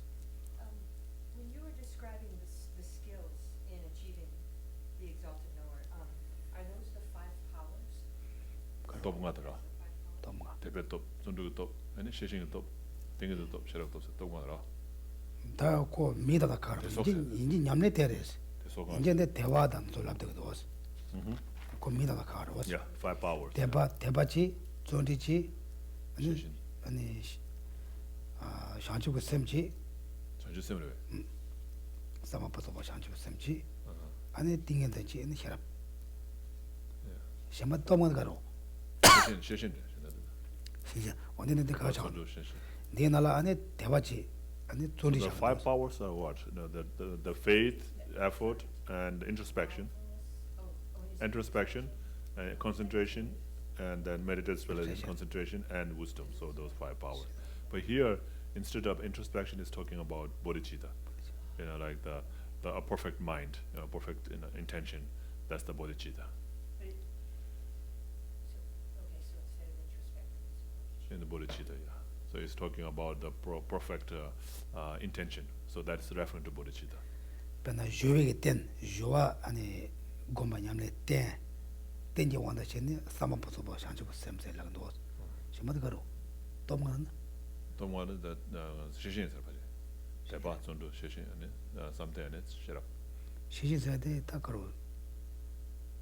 When you were describing the skills in achieving the exalted knower, are those the 5 powers? 똑같더라. 도무가. 대배톱, 전두톱, 아니 시신톱, 댕기톱, 셔럭톱, 똑같더라. 다고 미다가 가라. 이제 냠내 때려서. 이제 내 대화단 돌랍되거든 왔어. 그 미다가 가라 왔어. Yeah, 5 powers. 대바치, 존디치, 시신. 아니 샹치고 셈치. 전주쌤을 왜? 사마파도 샹치고 셈치. 아니 띵엔다치 이 혈압. 셔마 도만 가로. 시신. 시신. 언제는 가 자. 시신. 네나라 안에 대바치 아니 So 존이 the five powers are what? The faith, effort, and introspection. Introspection, concentration, and then meditative realization, concentration, and wisdom. So those five powers. But here, instead of introspection, is talking about bodhicitta. Like a perfect mind, perfect intention. That's the bodhicitta. So instead of introspecting, In the bodhicitta, yeah. So it's talking about the perfect intention. So that's referring to bodhicitta. 변나 주위에 된 주와 아니 고마냠네 된 된지 원다 전에 사마부터 뭐 상주고 샘셀랑 도 심어도 가로 또 뭐는 또 뭐는 that 시신에서 봐요. 대바 정도 시신 안에 something in it shut up. 시신세대 다 가로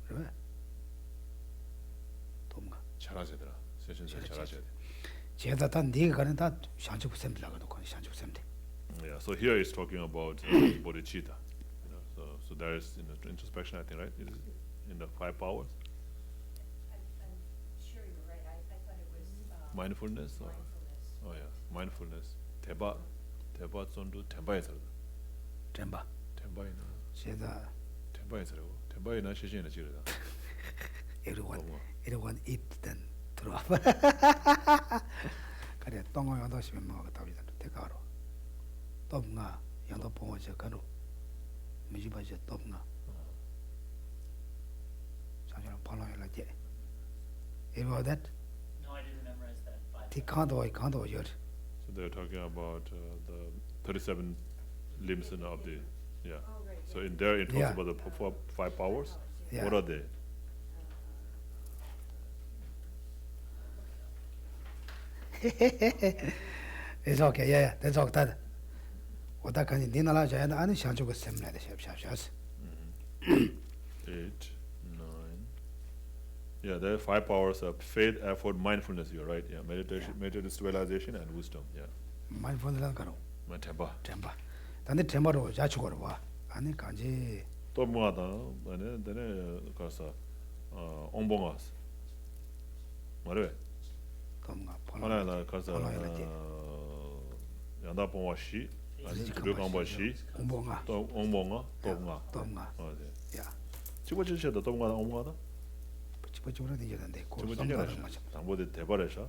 그래 또 뭔가 잘하셔더라. 시신에서 잘하셔야 돼. 제가 다 네가 가는 다 상주고 샘들라고 놓고 상주고 샘대. Yeah, so here it's talking about bodhicitta. So there is introspection, I think, right? It is in the five powers. I'm sure you're right. I thought it was Mindfulness. Or, mindfulness. oh yeah, mindfulness. 대바 정도 템바에서. 잼바 템바이나. 제가 템바에서라고. 템바이나 시신에 지르다. everyone eat then 들어와. 그래 똥을 여덟 시면 먹어 답이다. 대가로. 또 뭔가 양도 보고서 가로. 미지바지 또 뭔가. 자기는 팔아야지. You know that? No, I didn't memorize that. He can't 요. So they're talking about the 37 limbs of the, yeah. Oh, right. So in there it talks Yeah. about the five powers. Yeah. What are they? It's okay. Yeah, that's all that. 오다 간이 니나라 자야는 아는 샤주고 셈나데 샤샤샤스. 8, 9. Yeah, there are five powers of faith, effort, mindfulness. You're right. Yeah, meditation, meditative realization, and wisdom. Yeah. 마인드풀니스 가로. 템바. 템바. 단데 템바로 자치고로 와. 아니 간지 또 뭐하다? 내가 가서 옹봉아스. 말해. 또 뭔가 하나나 가서 양다봉아시. 아니 그강바시. 공봉아. 또 옹봉아, 또 뭔가. 또 뭔가. 야. 집어주셔도 또 뭔가 옹봉아다? 집어주면 되는데 고 집어주냐? 당보대 대발에서.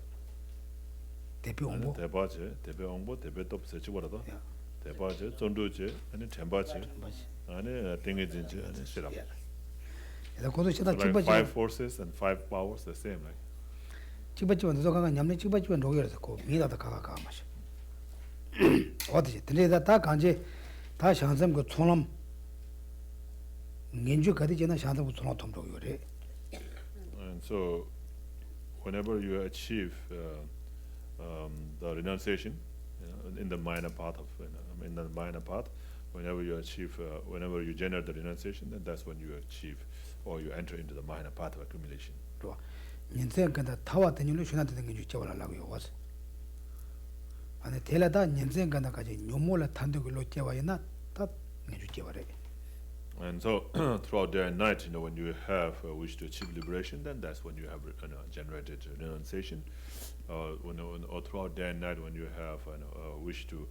대표 홍보. 대바제, 대배 홍보, 대배 또 세치고라도. 야. 대바제, 전도제, 아니 템바제, 맞지. 아니 땡게진제, 아니 시랍. 그래서 고도 시다 Like 집어주. five forces and five powers the same, like. 집어주면 너 가가 냠네 집어주면 녹여서 고 미다다 가가 마셔. 어디지? 근데 다 간지 다 상점 그 총람 인주 가디 전에 상점 그 총람 통도 요래. And so, whenever you achieve the renunciation, in the minor path of, in the minor path, whenever you achieve, whenever you generate the renunciation, then that's when you achieve, or you enter into the minor path of accumulation. 또 인생 근데 타와 되는 순한테 된 게 잡아라고 와서. 아니 텔라다 인생 간다까지 뇨몰라 탄도글로 째와이나 다 내주 째와래. And so, throughout day and night, when you have wish to achieve liberation, then that's when you have generated renunciation. Or throughout day and night, when you have wish to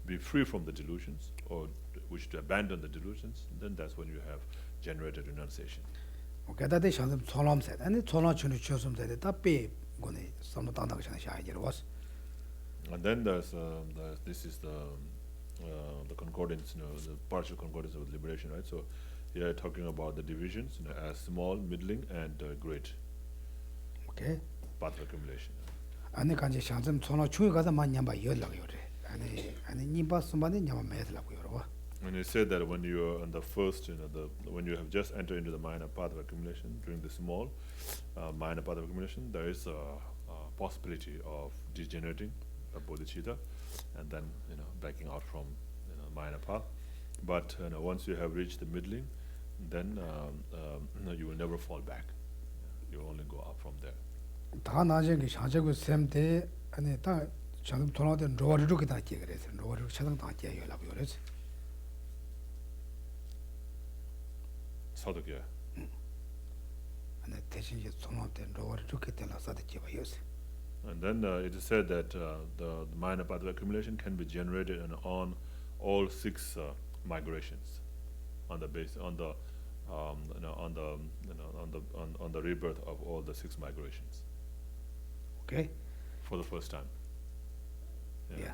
be free from the delusions, or wish to abandon the delusions, then that's when you have generated renunciation. 오케다데 상점 총람세. 아니 총람 주는 주섬세 답비 거네. 섬도 당당 전에 샤이지로 와서. And then this is the concordance, the partial concordance of liberation, right? So here talking about the divisions, as small, middling, and great. 오케이. Path of accumulation. 아니 간지 상점 총람 중에 가서 많이 냠바 열라고 요래. 아니 니바 숨바네 냠바 매들라고 요러. And it said that when you are on the first, when you have just entered into the minor path of accumulation, during the small minor path of accumulation, there is a possibility of degenerating a bodhicitta, and then backing out from minor path. But once you have reached the middling, then you will never fall back. You will only go up from there. 다 나중에 상저고 셈때 아니 다 상점 돌아오던 로어를 다 끼게 그래서 로어를 차당 다 끼게 하려고 그래서. 서독이야. 아니 대신 이제 돌아오던 로어를 좋게 되나 사다 끼어요. And then it is said that the minor particle accumulation can be generated on all 6 migrations, on the base, on the on the rebirth of all the 6 migrations. Okay? For the first time. Yeah.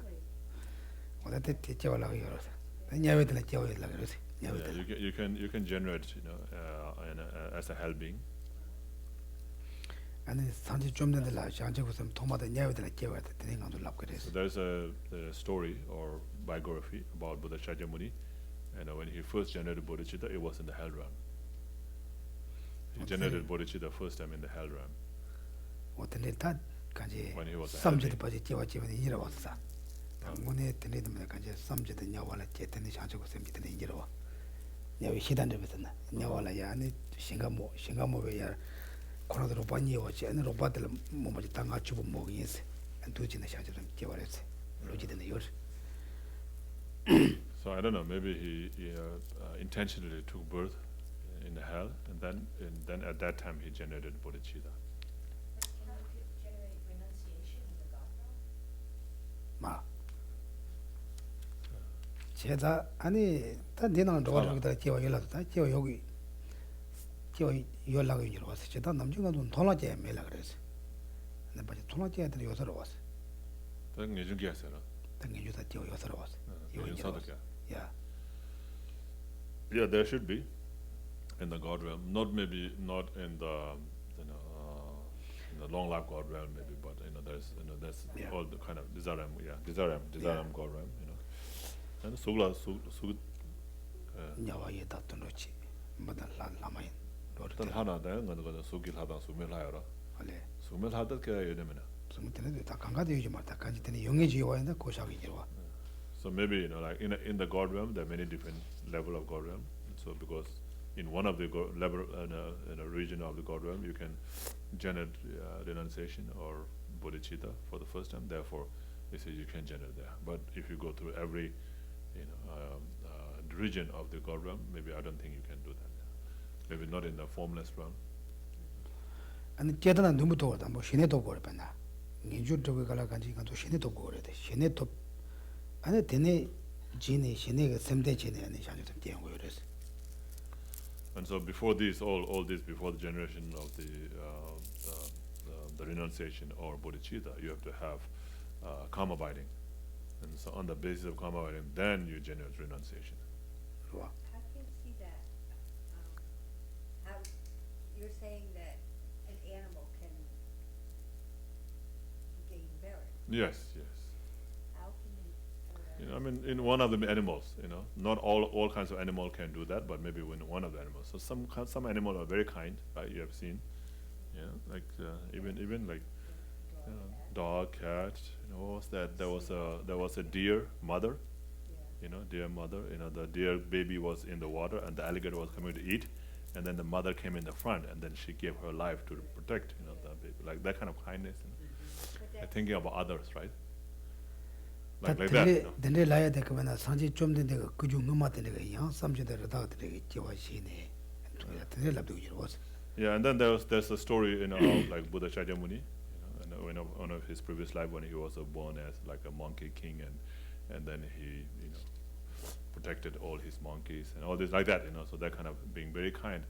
Well, that's it. Yeah, you can generate, as a hell being. And Sanji Jumden de la Shanji was some Toma the Neva de la Jeva, the thing on the Lapkades. So there's a story or biography about Buddha Shakyamuni, and when he first generated bodhicitta, it was in the hell realm. He generated bodhicitta first time in the hell realm. What the Netat When he was a some hell jet being. Baji Jeva in Yera was that. Mone Tenedum Kanja, some jet and Yawala Jet and Shanji was empty in Yero. Never hidden within Yawala Yani, Shingamo. Kono robani oche and robatel momajitanga chubu mogis and two generations of Javares, Logit in the years. So I don't know, maybe he intentionally took birth in the hell, and then at that time he generated bodhicitta. But can you generate renunciation in the God realm? Ma. Cheda, Annie, that dinner and daughter with the Java Yogi. Your language was Chetan, Namjunga, Tolaja, Melagres. And the Tolaja and the other was. Then you guess it. Then you that your other was. Yeah. Yeah, there should be in the God realm. Not in the in the long life God realm maybe, but there's all the kind of Dizaram God realm, And Sugla Nyawa Yetanochi, Madan Lamain. Then Hana then going to Sugil Hada Sumilhara. Sumil Hada Kayamina. Something that Kangadi Yamata Kanjitani Yungi and the Koshaki. So maybe like in the God realm there are many different level of God realm. So because in one of the level in a region of the God realm you can generate renunciation or bodhicitta for the first time. Therefore, they say you can generate there. But if you go through every region of the God realm, maybe I don't think you can do that. Maybe not in the formless realm. And Jetana Numuto, the Moshineto Gorpana. Ninju to Galaganji to Shineto Gore, the Shineto, and a Tene Genie, Shinega, Semde Genie, and the Shannon of Tiangueres. And so before this, all this before the generation of the renunciation or bodhicitta, you have to have karma abiding. And so on the basis of karma abiding, then you generate renunciation. How can you see that? How you're saying that an animal can gain merit? Yes. How can you? I mean, in one of the animals, not all kinds of animal can do that, but maybe when one of the animals. So some animals are very kind, right? You have seen, like even like dog, cat. What was that? There was a deer mother. Deer mother. The deer baby was in the water, and the alligator was coming to eat, and then the mother came in the front, and then she gave her life to protect, the baby. Like that kind of kindness. Thinking about others, right? Like that. Then they lie at the Kavana Sanji Chum, the Kujumata, young, some of the Radha, the Jawashine, and the Labu was. Yeah, and then there's a story, like Buddha Shakyamuni, in one of his previous life when he was born as like a monkey king, and then he, protected all his monkeys and all this like that, so that kind of being very kind.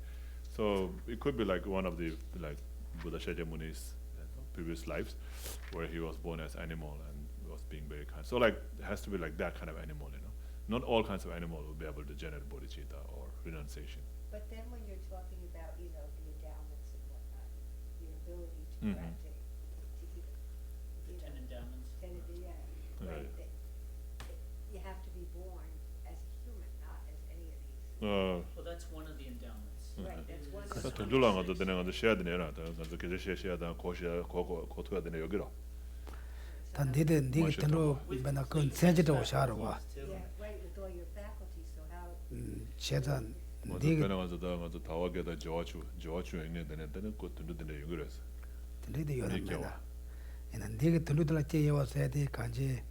So it could be like one of the like Buddha Shakyamuni's previous lives, where he was born as animal and was being very kind. So like it has to be like that kind of animal, Not all kinds of animal will be able to generate bodhicitta or renunciation. But then when you're talking about, the endowments and whatnot, your ability to practice, The 10 endowments. Right. You have to be born as a human, not as any of these. Well, that's one of the endowments. Right, that's one of 그래서 the. 돈줄랑어도 되는 건데 쉬어야 되네요. 그래서 그제 쉬어야 고토야 되네 여기로. Tandide, Nick Tano, Benacon, Sensitive Sharawa. Yeah, right, with all your faculties, so how, Chetan, 먼저 Dig, 변화가서 다와게다 저와주 있는 데는 것도 되네 여기로서. Tandide Yoramana. And Dig to Ludla Cheo said, Kanji,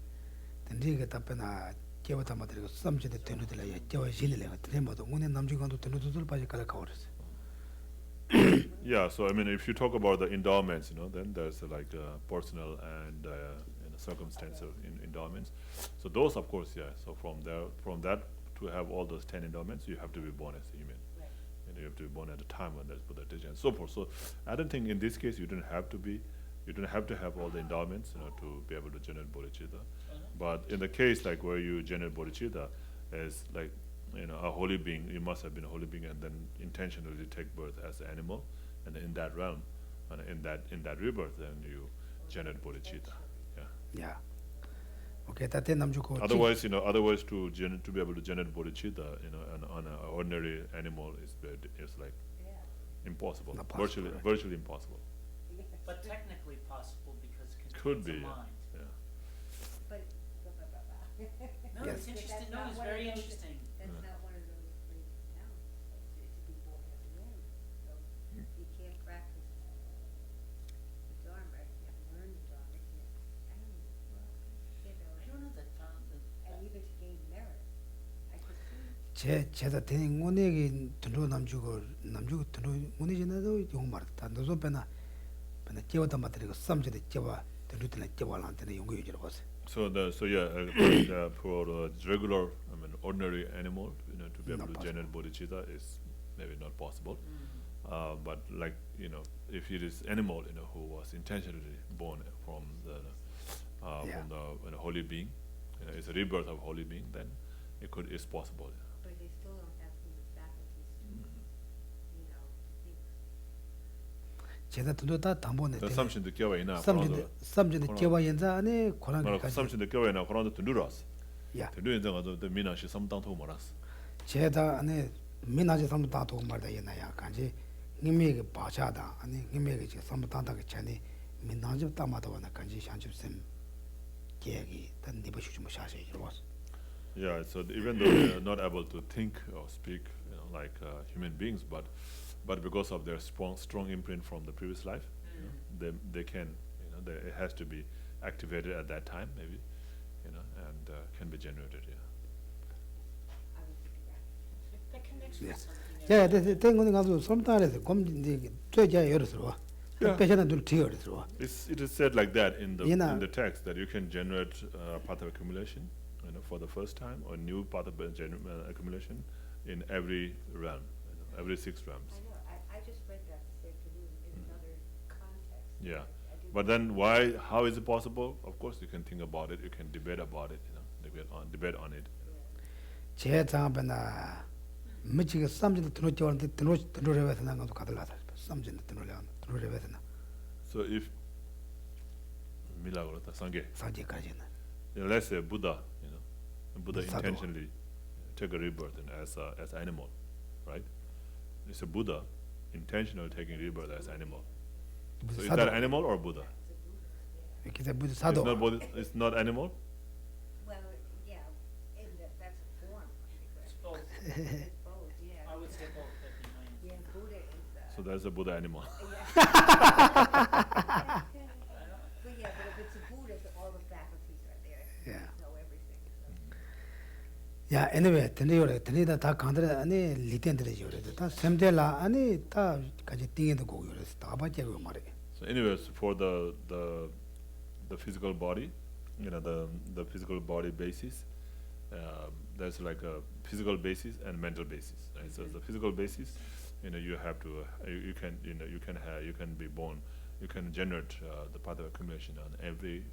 Tandiga Tapana, Chevatamata, some to the Tenudla, Jawashile, Tremo, the one and Namjugan to Tenudul Pajaka Chorus. Yeah, so I mean, if you talk about the endowments, then there's like personal and circumstantial endowments. So those, of course, yeah. So from that to have all those 10 endowments, you have to be born as a human. Right. You have to be born at a time when there's Buddha teaching and so forth. So I don't think in this case you don't have to have all the endowments, to be able to generate bodhicitta. But in the case like where you generate bodhicitta as like a holy being, you must have been a holy being and then intentionally take birth as an animal, and in that realm, and in that rebirth, then you generate bodhicitta. Yeah. Yeah. Okay, that namjuko. Otherwise, to be able to generate bodhicitta, on an ordinary animal is like Yeah. impossible. Not possible, right? Virtually impossible. But technically possible because Could it's be, a yeah. mind. Yeah. But, No, Yes. it's interesting. That's No, not it's one of very those- interesting. That's not one of those things now, to be born as a man. So you can't practice the Dharma, you can't learn the Dharma, you can't, I don't know, well, you know, I don't know that and even to gain merit. I could see, 제가 되는 오늘이 등로 남주고 등로 오늘 전에도 용 말다. 너도 배나 제와다 맞들고 삼제데 제와 등로들 제와한테 용거유지로 봤어. For the regular, ordinary animal, to be able Not to generate bodhicitta is maybe not possible. But like, if it is animal, who was intentionally born from the holy being, it's a rebirth of holy being, then it's possible. but they still don't have human faculties to, to think. 제가 등로다 담보네. The assumption the kyawa ina, 삼제데 제와 연자 안에 고랑까지. assumption the kyawa ina, koran to nduras. 야. To do it, the mina shi samtang to moras. 제가 안에 민나지 삼다 도고 말다 얘나야 간지 님에게 바자다 아니 님에게 제 삼다다게 전에 민나지 담아도나 간지 샹집sem 계획이 단 니버슈 좀 샤세 이러was. Yeah, so even though they are not able to think or speak, like human beings, but because of their strong imprint from the previous life, they can, it has to be activated at that time, maybe, and can be generated. Yeah. I would think that. That connects Yeah. with something. 야, 된 거는 가서 sometimes 검진데 저자 열어서 Yeah. 배셔나 둘 뒤어서 It is said like that in Yeah. the text that you can generate path of accumulation, for the first time, or new path of accumulation in every realm, every 6 realms. I know, I just read that this afternoon in another context. Yeah, I didn't but then how is it possible? Of course, you can think about it, you can debate about it, debate on it. 제 장변나 미치게 삼진도 들어줘는데 들어려서 난 것도 가들라다. 삼진도 들어려서 나 So if Milagro Sangye, 사제까지는 let's say Buddha, Buddha Sadhu. intentionally take a rebirth as animal, right? It's a Buddha intentionally taking rebirth as animal. So is that animal or Buddha? 이렇게 무슨 It's 사도 not it's not animal. Well, yeah, that's a form, It's right? both. It's both, yeah. I would say both. That'd be my answer. Yeah, Buddha is, So that's a Buddha animal. But yeah, but if it's a Buddha, all the faculties are there. Yeah. Know everything, so. 야, anyway, 드니다 다 간들 안에 리텐들이 요래. 다 샘델라 안에 다 같이 띵에도 고요래 다 받자고 말해. So anyways, for the physical body, the physical body basis, there's like a physical basis and mental basis. Right? So the physical basis, you have to you can be born, you can generate the path of accumulation on every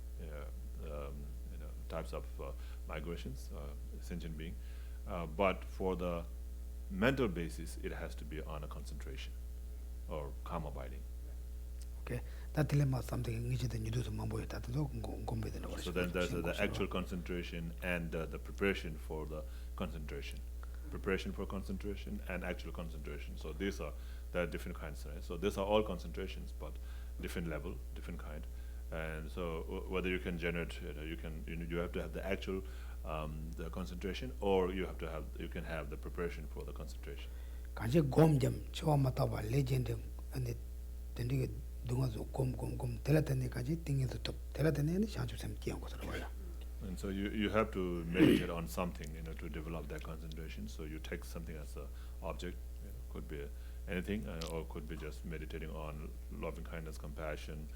types of migrations, sentient being. But for the mental basis, it has to be on a concentration or calm abiding. 오케이. 다 딜레마 something 이제도 뉴도서 만보에 다도 공부되는 거지. So then there's the actual concentration and the preparation for the concentration. Preparation for concentration and actual concentration. So there are different kinds, right? So these are all concentrations, but different level, different kind. And so whether you can generate, you have to have the actual the concentration, or you can have the preparation for the concentration. 간지 곰점 처음 맡아봐 레전드 근데 된게 동아서 곰 텔라테네까지 띵에서 또 텔라테네는 샤주샘 끼한 것으로 봐요. And so you have to meditate on something, to develop that concentration. So you take something as a object, could be anything, or could be just meditating on loving kindness, compassion,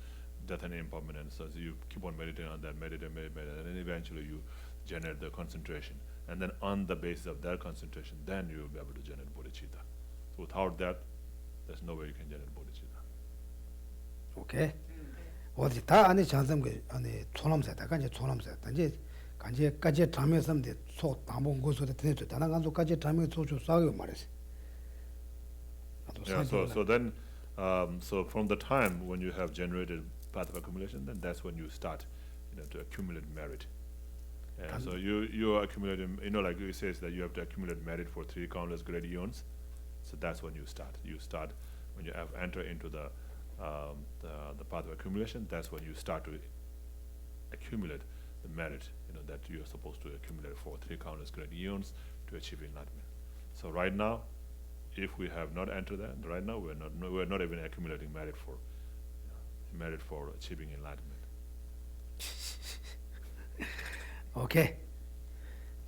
death and impermanence. So you keep on meditating on that, meditate, and then eventually you generate the concentration. And then on the basis of that concentration, then you'll be able to generate bodhicitta. So without that, there's no way you can generate bodhicitta. Okay. 어디 다 안에 잔섬 그 안에 초남세다 간제 초남세 단지 간제 까지 담에서인데 소 담봉 고소도 되죠. 다른 간소까지 담에 소주 싸고 말했어. Yeah, so then so from the time when you have generated path of accumulation, then that's when you start, to accumulate merit. Yeah, so you are accumulating, like it says that you have to accumulate merit for 3 countless great eons. So that's when you start. You start when you have enter into the path of accumulation. That's when you start to accumulate the merit, that you are supposed to accumulate for 3 countless great eons to achieve enlightenment. So right now, if we have not entered that, right now we're not even accumulating merit for achieving enlightenment. Okay.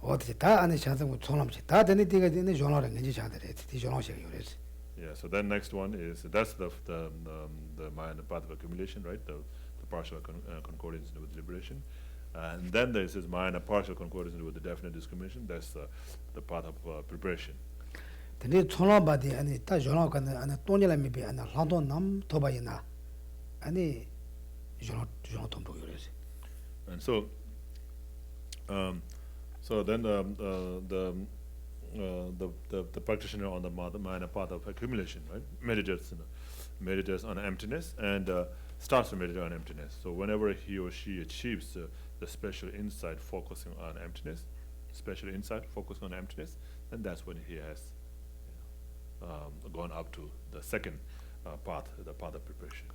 어디 다 안에 잔섬 초남세 다 되는 데가 되는 전화를 이제 자들이 이 전화식 요래서. Yeah, so then next one is, that's the mind, the path of accumulation, right? The partial concordance with liberation. And then there's this mind, a partial concordance with the definite discrimination. That's the path of preparation. 근데 초남바디 안에 다 전화가 안에 돈이라면 비 안에 한도 남 도바이나 아니 전화 돈도 요래서. And so then the practitioner on the mind, a path of accumulation, right, meditates on emptiness and starts to meditate on emptiness. So whenever he or she achieves the special insight focusing on emptiness, then that's when he has gone up to the second path, the path of preparation.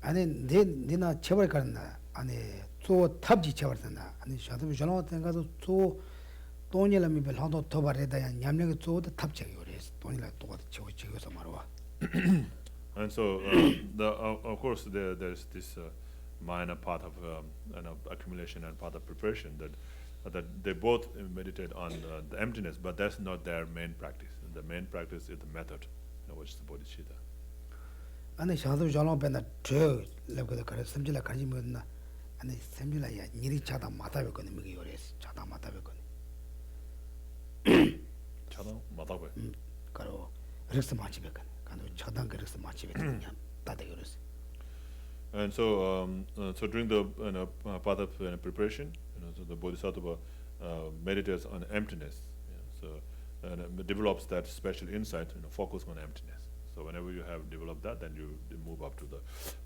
아니 니나 제발 가는나 아니 또 탑지 제발잖아 아니 저도 전화 가서 또 돈이라면 별 한도 더 바래다야 냠내게 또도 탑지 요래서 돈이라 또 저기서 말와. And so of course there's this minor path of accumulation and path of preparation that they both meditate on the emptiness, but that's not their main practice. The main practice is the method, which is the bodhicitta. 아니 저도 전화 배나 저 레고도 그래 섬질라 가지 뭐나 아니 섬질라야 니리 차다 마다베 거는 미기 요래서 차다 마다베 거는 차다 마다베 그러 그래서 마치베 거는 간도 차단 그래서 마치베 그냥 다대 그래서. And so during the path of preparation, so the bodhisattva meditates on emptiness, and develops that special insight, focus on emptiness. So whenever you have developed that, then you move up to the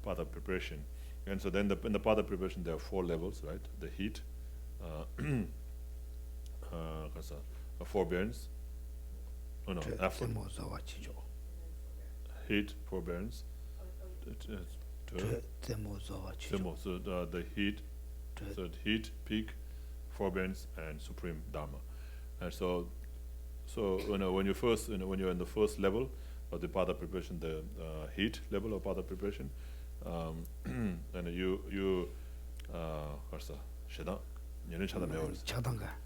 path of preparation. And so then in the path of preparation, there are 4 levels, right? The heat, forbearance, effort. Heat, forbearance. So the heat, peak, forbearance, and supreme dharma. And so when you first, when you're in the first level of the path of preparation, the heat level of path of preparation, and you shedang, nyene chada meyo. 차단가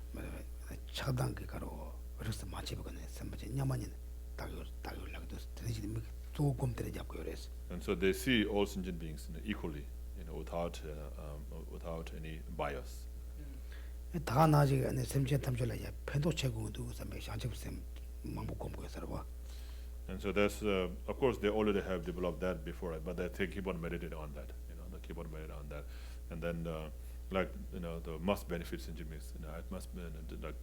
차단가 가로 그래서 마치거든 선배지 냐만이 다요라도 되지 조금 때려 잡고 그래서. And so they see all sentient beings equally, without any bias. 다 나지 안에 semje 탐절이야 팬도 제공도 선배 샤집쌤 망부 공부해서 봐. And so there's, of course, they already have developed that before, but they keep on meditating on that. They keep on meditating on that, and then the must benefit sentient beings. I must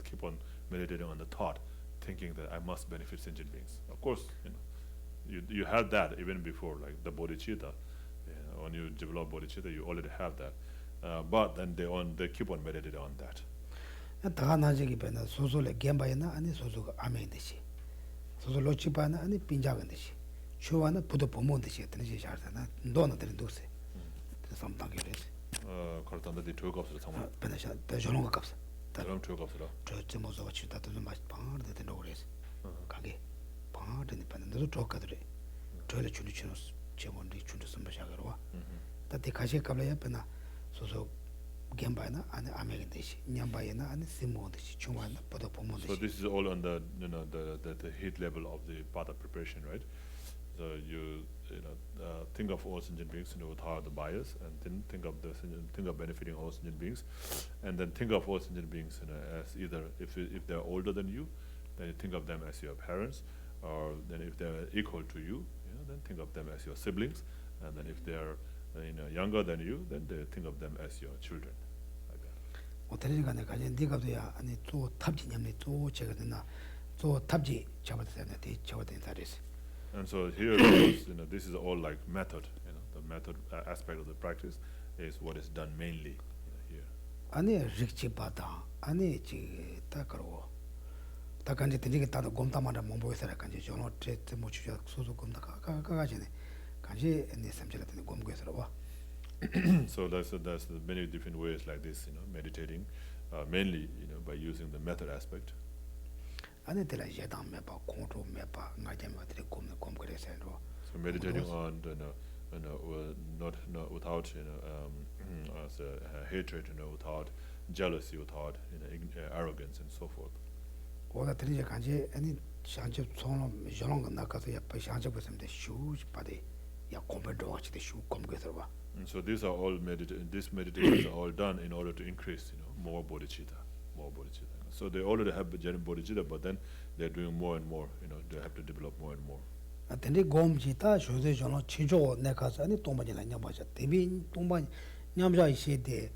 keep on meditating on the thought, thinking that I must benefit sentient beings. Of course, you had that even before, like the bodhicitta. When you develop bodhicitta, you already have that, but then they keep on meditating on that. 다 나지기 배나 소소래 gem바이나 아니 소소가 아메듯이. 소소로 치바나 아니 빈자가 듯이. 추와나 부도 보면 듯이 되는지 잘잖아. 너는 되는 도세. 그래서 삼방이래서. 그렇다는데 이 조각으로 정말 배나샤 대전원 값. 그럼 조각으로. 저 모서가 치다도 좀 맛 방어도 되는 거래서. 가게. 방어되는 반은도 조각들이. 저를 줄이 치는 제원리 줄을 선배샤가로 와. 다들 가시 갑라야 배나 소소 gembaina and amegendeshi nyambaina and simondeshi chumana podo pomodeshi. So this is all on the the heat level of the path of preparation, right? So you think of all sentient beings without the bias, and then think of benefiting all sentient beings, and then think of all sentient beings as either if they're older than you, then you think of them as your parents, or then if they're equal to you, then think of them as your siblings, and then if they're younger than you, then they think of them as your children, like that. 어떻게간에 가진 네가도야 아니 또 탑지냠네 또 제가 되나 또 탑지 잡아되나 대 잡아된 자리스. And so here, because, this is all like method. The method aspect of the practice is what is done mainly here. 아니 릭치바다 아니 지다 그러고 다 간지 되게 다도 곰다마다 몸보에서라 간지 저노 제트 뭐 주자 소소 곰다 가가지네 간지 내 삼절에 되는 곰고에서라 봐. So there's many different ways like this, meditating, mainly by using the method aspect. 아니 들라 예당 매바 공로 매바 나게마들이 곰 그래서요. So meditating on not without hatred, without jealousy, without arrogance and so forth. 오다 들이제 간지 아니 샹제 손로 요런 거 나가서 옆에 샹제 보시면 슈지 바데 야 곰베도 같이 슈 곰고에서 봐. And so these are all these meditations are all done in order to increase, more bodhicitta. So they already have bodhicitta, but then they're doing more and more. They have to develop more and more. 근데 곰지다 조제 저는 치조 내가서 아니 동반이나 냐마자 대비 동반 냠자 이시데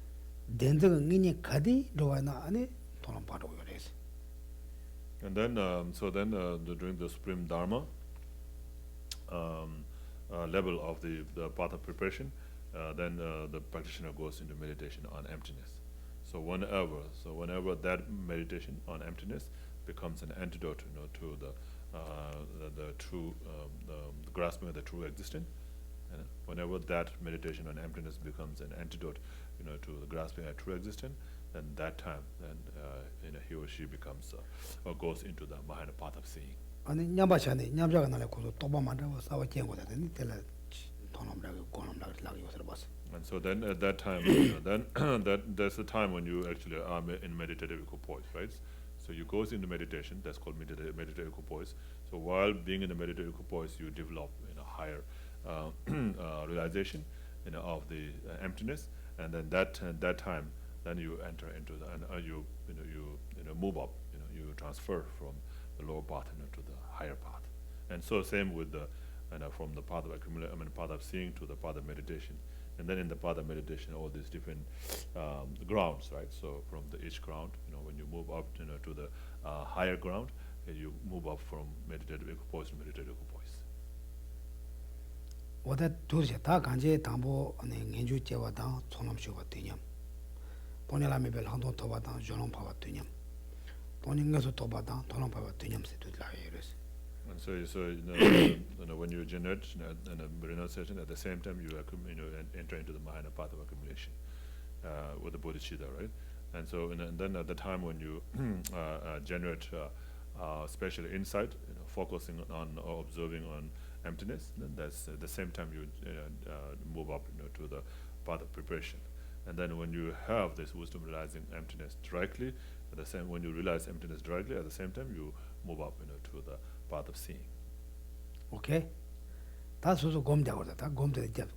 덴드가 니니 가디 로와나 아니 돈은 바로 그래서. And then during the supreme dharma level of the path of preparation, then the practitioner goes into meditation on emptiness. So whenever that meditation on emptiness becomes an antidote, to the true the grasping of the true existence, whenever that meditation on emptiness becomes an antidote, to the grasping of true existence, then that time, he or she becomes or goes into the Mahayana path of seeing. 아니 냠바샤네 냠자가 나래 고도 또바만다고 싸워 쟁고다 되니 tel라 돈음라고 고놈라고 라고 봤어. And so then at that time, then that's the time when you actually are in meditative equipoise, right? So you go into meditation. That's called meditative equipoise. So while being in the meditative equipoise, you develop higher realization, of the emptiness, and then that time, then you enter into the you move up. You transfer from the lower path to the higher path. And so same with the from the path of accumulation, path of seeing to the path of meditation. And then in the path of meditation, all these different grounds, right? So from each ground, when you move up to the higher ground, you move up from meditative equipoise to meditative equipoise. 오다 둘째 다 간제 담보 아니 연주 제와다 손남쇼가 되냐. 돈이라면 한돈 더 받아 조롱 봐봐 되냐. 돈인가서 더 받아 돈은 봐봐 되냐. 세도라이르스. And so when you generate a renunciation, at the same time you enter into the Mahayana path of accumulation with the bodhicitta, right? And so and then at the time when you generate special insight, focusing on or observing on emptiness, then that's at the same time you move up to the path of preparation. And then when you have this wisdom realizing emptiness directly, when you realize emptiness directly, at the same time you move up to the path of seeing. 오케이. 다 소소 곰자고다. 다 곰데 잡.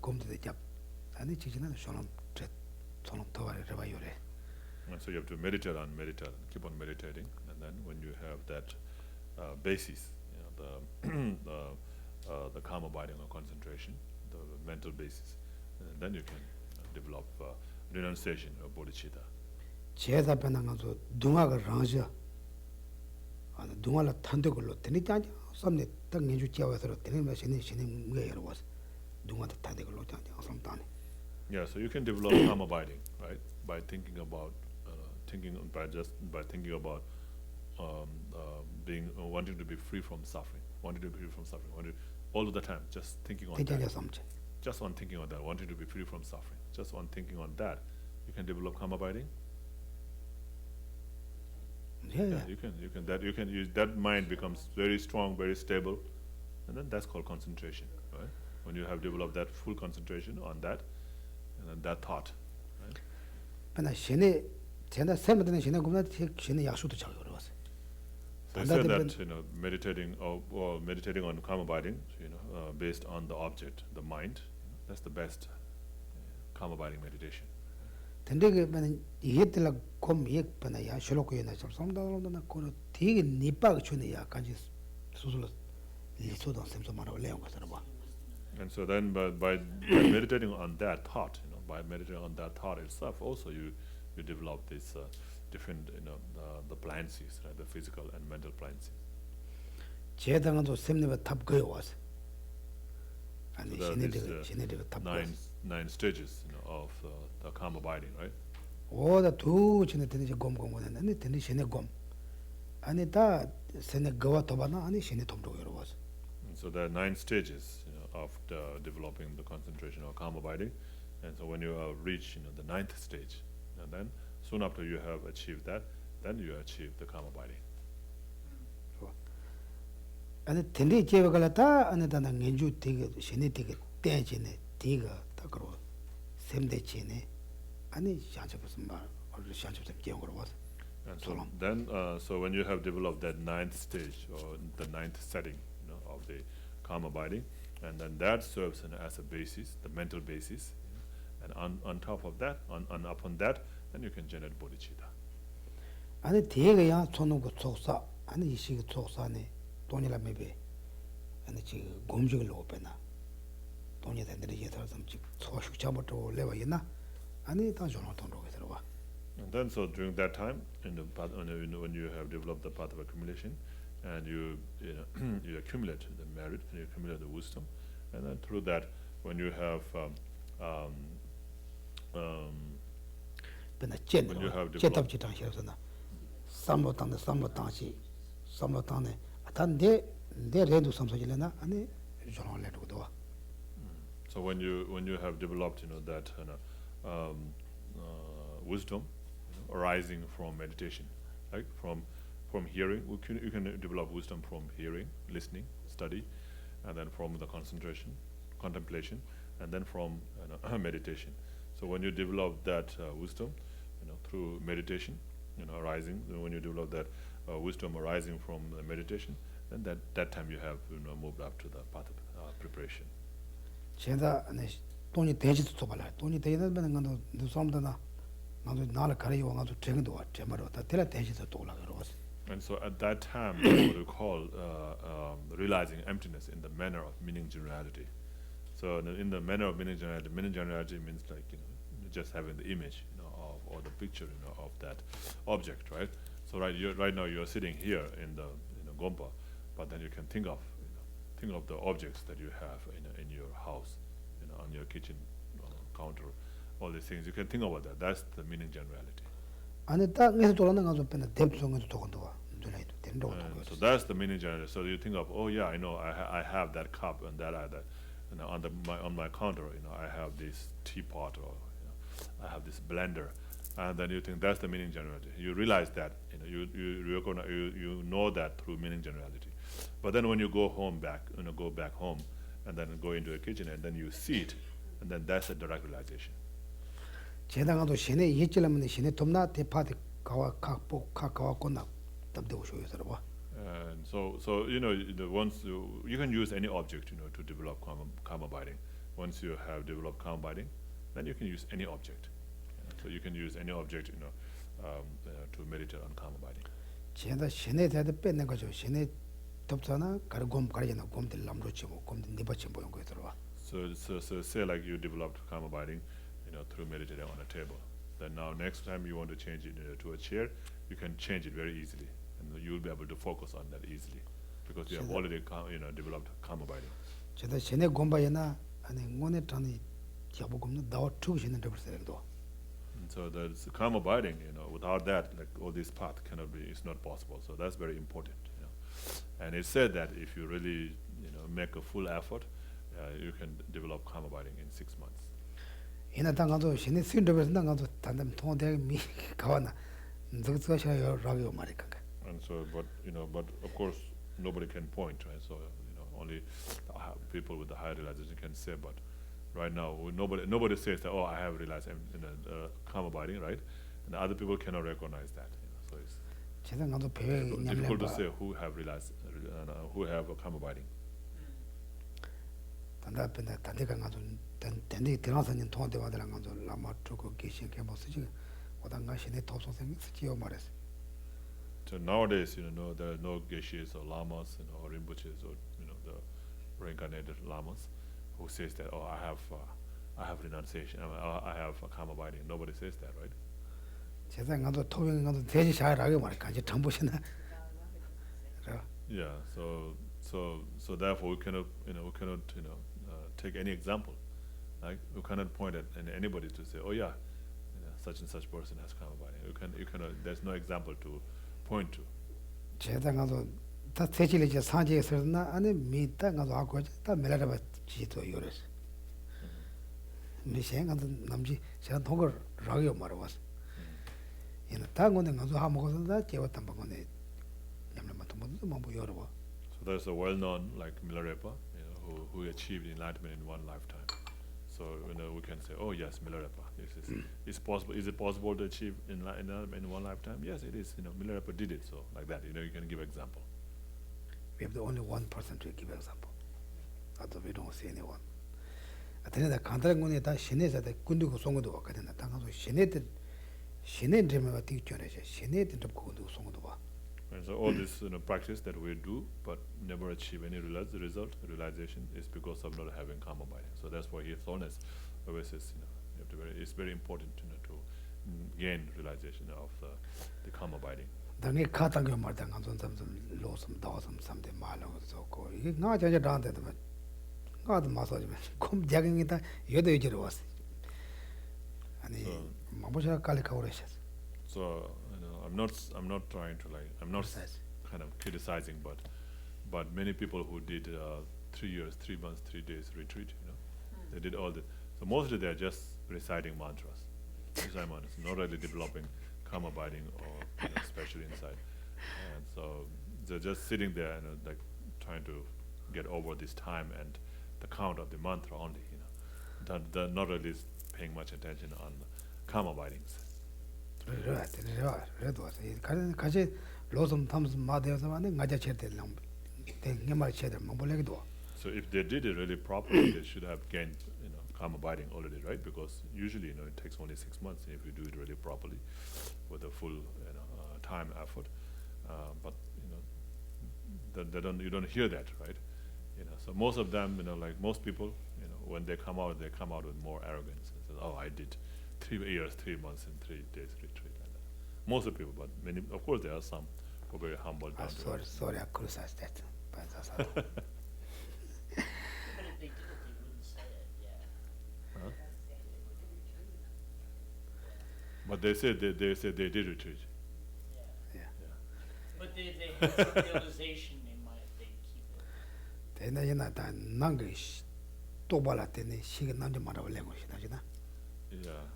아니 지지는 손은 더 봐요래. And so you have to meditate, keep on meditating, and then when you have that basis, the calm abiding or concentration, the mental basis, then you can develop renunciation or bodhicitta. 제다 변한가서 둥아가 랑자. 아니 둥아라 탄데걸로 되니까 섬네 딱 연주 지어서 되는 신이 뭐예요 was 둥아도 탄데걸로 자자 섬다네. Yeah, so you can develop calm abiding, right? By thinking about wanting to be free from suffering, all of the time, just thinking on that. Just on thinking on that, wanting to be free from suffering. Just on thinking on that, you can develop calm abiding. Yeah. You can. That mind becomes very strong, very stable, and then that's called concentration, right? When you have developed that full concentration on that, and then that thought, right? 근데 신이 제가 세면되는 신의 공부는 신의 약속도 잘 어려웠어요. So you said that meditating or meditating on calm abiding, based on the object, the mind, that's the best calm abiding meditation. 근데 그는 이해들라 곰 이익번야 실로고에나 좀 som다로나 고로 되게 니빠가 주네야 간지 수술로 리소도 셈소 말하고 레온 거잖아 봐. And so then by meditating on that thought, by meditating on that thought itself, also you develop this different, the pliancies, right? The physical and mental pliancies. 제당도 셈네바 탑거에 와서. 아니 So there is, 신내대가 탑거. nine stages, of the calm abiding, right? 오다 두 전에 되는지 곰곰고는 아니 되는 신내 곰. 아니 다 신내 거와 도바나 아니 신내 톰도 여러 와서. And so there are 9 stages, of developing the concentration or calm abiding. And so when you reach, the 9th stage, and then soon after you have achieved that, then you achieve the calm abiding. 아니 텐데 제가 갈았다 아니 다나 연주 되게 신내 되게 떼지네 되가 다그로 셈대치네 아니 샤접스 말 어디 샤접스 기억으로 와서. And so then, so when you have developed that 9th stage or the 9th setting, of the calm abiding, and then that serves as a basis, the mental basis, and on top of that, upon that, then you can generate bodhicitta. 아니 대가야 손으로 촉사 아니 이식 촉사네 돈이라 매베 아니 지금 검증을 놓고배나 돈이 된들이 예서 좀 소식 잡아도 레와 있나 아니 다 전화 돈으로 들어와. And then, so during that time, in the path, when you have developed the path of accumulation, and you you accumulate the merit and you accumulate the wisdom, and then through that, when you have 근데 when you have 제답 developed, 지당시에서나 삼로당네 삼로당네 단데 내 레도 삼소질래나 아니 전화 레도도 와. so when you have developed, that wisdom, arising from meditation, like from hearing, you can develop wisdom from hearing, listening, study, and then from the concentration, contemplation, and then from meditation. So when you develop that wisdom, through meditation, arising, when you develop that wisdom arising from the meditation, then that time you have moved up to the path of preparation. 제가 아니 돈이 대지도 줘봐라 돈이 대지는 건도 누섬도나 나도 나를 가려고 가도 되는도 와 제말로 다 때라 대지도 또 올라가러 왔어. And so at that time, what we call realizing emptiness in the manner of meaning generality. So in the manner of meaning generality means like just having the image, of, or the picture, of that object, right? So right now you're sitting here in the Gompa, but then you can think of the objects that you have in your house, on your kitchen counter, all these things. You can think about that. That's the meaning generality. 아니 땅에서 돌아는 가서 빼는 대부성에서 도건도 와. 눈에도 된다고 So that's the meaning generality. So you think of, oh yeah, I know, I have that cup and that on my counter, I have this teapot, or I have this blender, and then you think that's the meaning generality. You realize that, you know that through meaning generality. But then when you go back home, and then go into a kitchen, and then you see it, and then that's a direct realization. 제당도 신의 이해질라면 신의 돕나 대파데 가와 각복 가와 건나 답되고 쇼여서 봐. And so once you can use any object, to develop calm abiding. Once you have developed calm abiding, then you can use any object. So you can use any object, to meditate on calm abiding. 제가 신의 대대 뺏는 거죠. 신의 돕잖아. 가르곰 가르잖아. 곰들 남로치 뭐 곰들 네바치 보는 거 들어와. So say like you developed calm abiding, through meditating on a table. Then now next time you want to change it to a chair, you can change it very easily, and you'll be able to focus on that easily, because you have already developed calm abiding. 제가 신의 곰바이나 아니 응원에 타니 야보금는 나와 투시는 데버서도. So the calm abiding, without that, like all this path it's not possible. So that's very important, And it said that if you really, make a full effort, you can develop calm abiding in 6 months. 이나 당가도 신의 신도에서 당가도 단담 통대 미 가와나 저거셔요 라고 말이까. And so, but of course nobody can point, right? So only people with the higher realization can say. But right now, nobody says that, oh, I have realized calm abiding, right? And other people cannot recognize that. So it's 제가 가서 배에 difficult to say who have realized, who have come abiding. 단다 앞에 단대가 가서 단대 들어서는 통화대 받으란 가서 라마 쪽고 계신 게 뭐지? 오단가 신의 톱소생 스지요 말했어. So nowadays, there are no geshes or lamas, or rinpoches, or the reincarnated lamas, who says that, oh, I have renunciation, I have come abiding. Nobody says that, right? 제가 가서 토병 가서 대지 잘하게 말해 가지 전부시나. Yeah. So therefore, we cannot take any example. Like we cannot point at anybody to say, oh yeah, such and such person has come abiding. You cannot. There's no example to point to. 제가 가서 다 대지리지 산지에서나 안에 미다 가서 하고 다 메라바 지도 요랬어. 미생 가서 남지 제가 독을 라고 말아왔어. 얘는 당고는 가서 하 먹어서 다 제웠단 방원에 냠냠만 통보도 뭐 여러분. So there's a well-known like Milarepa, who achieved enlightenment in one lifetime. So we can say, oh yes, Milarepa. Is possible. Is it possible to achieve in one lifetime? Yes, it is. Milarepa did it. So like that, you can give example. We have the only one person to give example. Other we don't see anyone. 아테네다 간단한 거는 다 신에서 군두고 송어도 왔거든요. 당가서 신에 드리면 뒤쪽에서 신에 드리고 송어도 와. And so all this practice that we do but never achieve any realization is because of not having karma abiding. So that's why His Holiness always says, it's very important to gain realization of the karma abiding. 당에 가당겨 말당 간선 삼삼 로섬 다섬 삼대 말하고 좋고 이게 나 저저 다한테도 가도 마사지면 곰 작용이다 여도 이제로 왔어. 아니 마보샤 깔리카고 그랬어. So I'm not trying to I'm not kind of criticizing, but many people who did 3 years, 3 months, 3 days retreat, they did all that. So mostly they're just reciting mantras, not really developing karma abiding or especially inside. And so they're just sitting there and like trying to get over this time and the count of the mantra only. They're not really paying much attention on karma abidings. 같이 로섬 탐스 마대서만에 가자 쳇들랑 대게말 쳇들 뭐 볼래기도. So if they did it really properly, they should have gained karma abiding already, right? Because usually it takes only 6 months if you do it really properly with a full time effort. But you don't hear that, right? So most of them, like most people, when they come out with more arrogance and says, oh, I did 3 years, 3 months, and 3 days retreat like that. Most of the people, but many, of course, there are some who are very humble. Sorry, I criticized that. But if they did it, they wouldn't say it, yeah. Huh? But they said they did retreat. Yeah. Yeah. But they have some realization they keep it. 대나이나 다 난게 또발았더니 시가 남자 말아볼래고 시다지나. Yeah.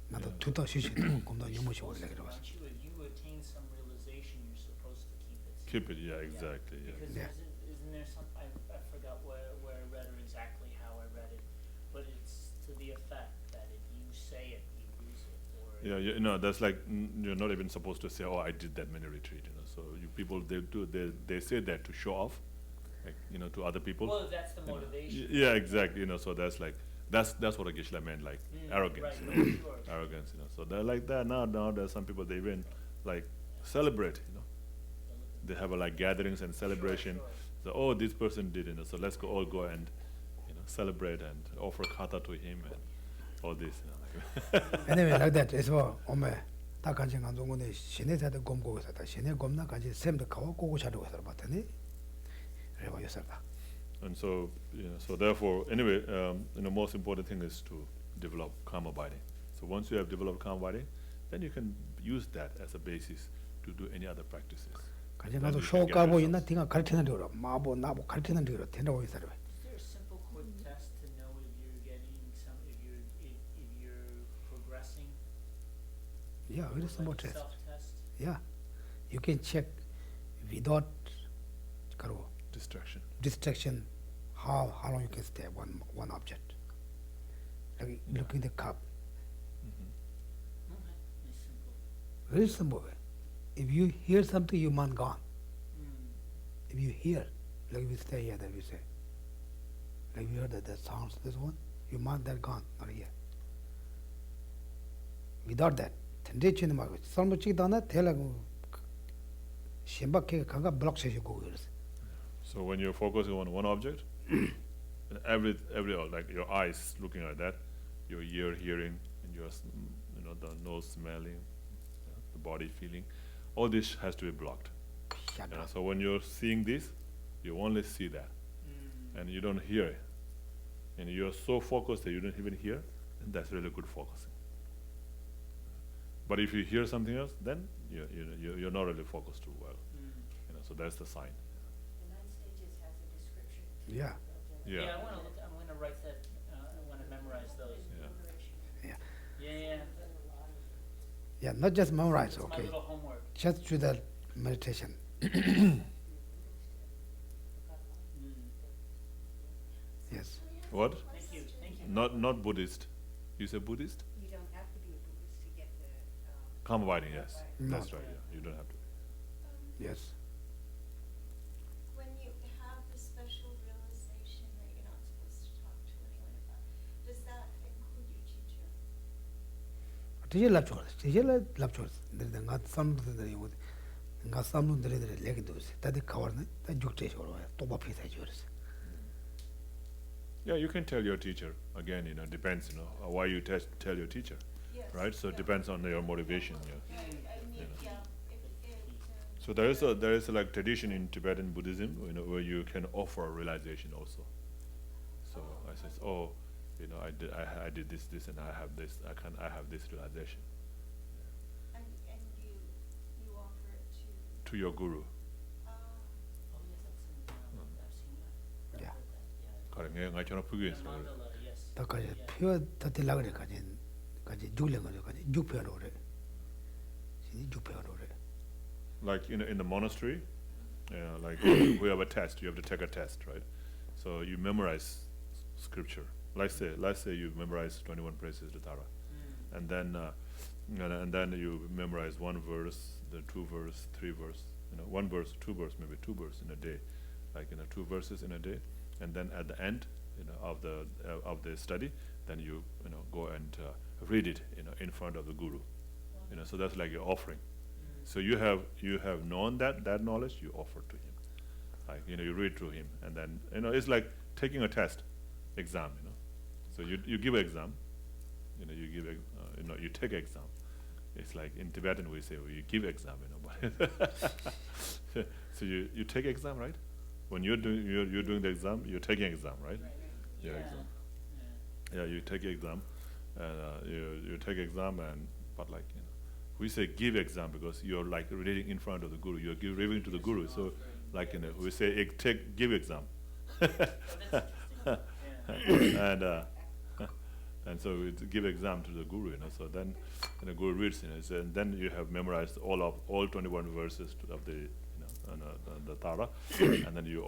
나도 두다 쉬시 공도 유무시 올래 그러고. Once you attain some realization, you're supposed to keep it. Keep it, yeah, exactly. Yeah. Because Yeah. isn't there some, I forgot where I read or exactly how I read it, but it's to the effect that if you say it, you lose it. Or Yeah, that's like you're not even supposed to say, "Oh, I did that many retreat." So you people they say that to show off, like to other people. Well, that's the motivation. Yeah, exactly. So that's like that's what a Geshe meant, like arrogance. Right, sure. Arrogance. So they're like that now. There's some people they even like celebrate. They have like gatherings and celebration. Sure. So oh, this person did. So let's all go and celebrate and offer kata to him and all this. Anyway, like that is what ome 다 간증 안 좋은 건데 신에서도 곰고서 다 신에 곰나 간지 샘도 가고 고고 차도 해서 봤더니 그래봐 요살다. And so, so therefore, anyway, most important thing is to develop karma abiding. So once you have developed karma abiding, then you can use that as a basis to do any other practices. 간지 가서 쇼가보 있나 띵아 가르치는 데로 마보 나보 가르치는 데로 된다고 있어요. Is there a simple quick test to know if you're getting if you're progressing? Yeah, very simple Like a test. self-test? Yeah, you can check without distraction how long you can stay one object. Like looking at the cup, Okay, it's simple. very simple way. if you hear something, your mind gone. Mm. If you hear, like we stay here, that we say, like we heard that the sounds, this one, your mind that gone, not here. Without that, tendency ma some chi dana tela shimba ke kanga block se go years. So when you're focusing on one object, every like your eyes looking at that, your ear hearing, and your the nose smelling, the body feeling, all this has to be blocked. Shut up. So when you're seeing this, you only see that, and you don't hear it, and you're so focused that you don't even hear, and that's really good focusing. But if you hear something else, then you're not really focused too well. So that's the sign. The 9 stages has a description. Yeah. Yeah. Yeah, I want to look. I'm going to write that. I want to memorize those. Yeah. Yeah. Yeah. Yeah, not just memorize, That's my okay. little homework. Just do the meditation. Mm. Yes. What? Thank you. Thank you. Not Buddhist. You say Buddhist? You don't have to be a Buddhist to get the, Calm abiding, yes. No. That's right, yeah. You don't have to. Yes. When you have the special realization that you're not supposed to talk to anyone about, does that include your teacher? Teacher love choice. Teacher love choice. There is not some that you would. Not some there is leg those. That the cover, that juk teacher or top of his yours. Yeah, you can tell your teacher. Again, depends, why you tell your teacher, Yes. right? So it depends on your motivation, yeah. I mean, yeah, So there is like tradition in Tibetan Buddhism, where you can offer realization also. So I says, oh, I did this, and I have this. I have this realization and you offer it to your guru. Oh, yes, that's in, I've seen that. Yeah. 그래, 내가 저런 The 부귀했어. mandala, yes. 다 가지 Yeah. 표 다들 나그래 가지 죽는 거죠. 가지 죽표로 그래. 죽표로 그래. Like in the monastery, like we have a test. You have to take a test, right? So you memorize scripture. Let's say you memorize 21 praises to Tara, and then you memorize one verse, the 2 verse, 3 verse, 1 verse, 2 verse, maybe 2 verse in a day, like 2 verses in a day, and then at the end, of the study, then you go and read it, in front of the guru, so that's like your offering. So you have known that knowledge, you offer to him, like you read through him, and then it's like taking a test, exam, So you give exam, you give you take exam. It's like in Tibetan we say you give exam, but so you take exam, right? When you're doing the exam, you're taking exam, right? Yeah, exam. Yeah, you take exam, and you take exam, but like we say give exam because you're like reading in front of the guru. You're reading to the guru, so like we say give exam, and so we give exam to the guru, So then the guru reads, and then you have memorized all 21 verses of the the Tara, and then you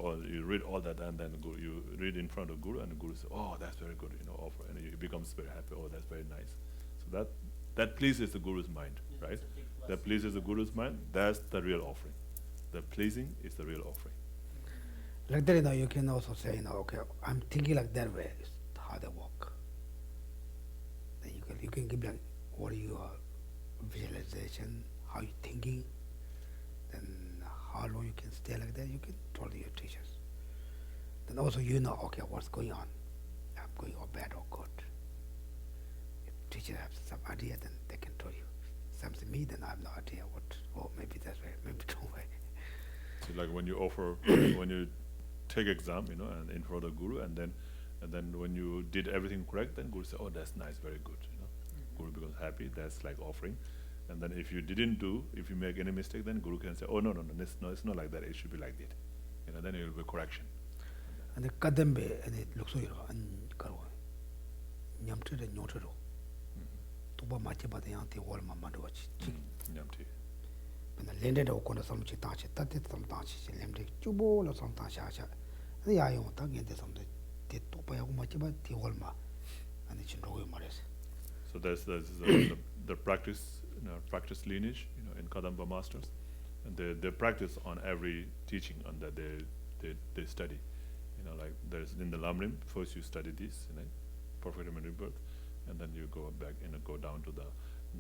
read all that, and then you read in front of guru, and the guru says, "Oh, that's very good, offer," and he becomes very happy. Oh, that's very nice. So that pleases the guru's mind, right? That pleases the guru's mind. That's the real offering. The pleasing is the real offering. Like that, you can also say, okay, I'm thinking like that way. It's how they walk. Then you can give like what your visualization, how you thinking, then how long you can stay like that. You can tell your teachers. Then also okay, what's going on? I'm going or bad or good. If teacher has some idea, then they can tell you. Something me, then I have no idea what. Oh, maybe that's way, maybe don't way. So like when you offer, when you take exam, and in front of guru, and then when you did everything correct, then guru say, "Oh, that's nice, very good." Guru becomes happy. That's like offering. And then if you make any mistake, then guru can say, "Oh, no, it's not like that. It should be like that." Then it will be correction. And the kadambe and it looks so and karo. Nyamtre the nyotro. Tuba machiba the anti wall mamadochi. Nyamti. When the landed okona some chitachi, tatit some tachi, lemde, chubo or some tasha. The ayon tang into some the topa machiba, the holma, and the chinro mares. So that's the practice practice lineage, in Kadamba masters, and they practice on every teaching on that they study. Like there's in the Lamrim, first you study this, perfect human rebirth, and then you go back, go down to the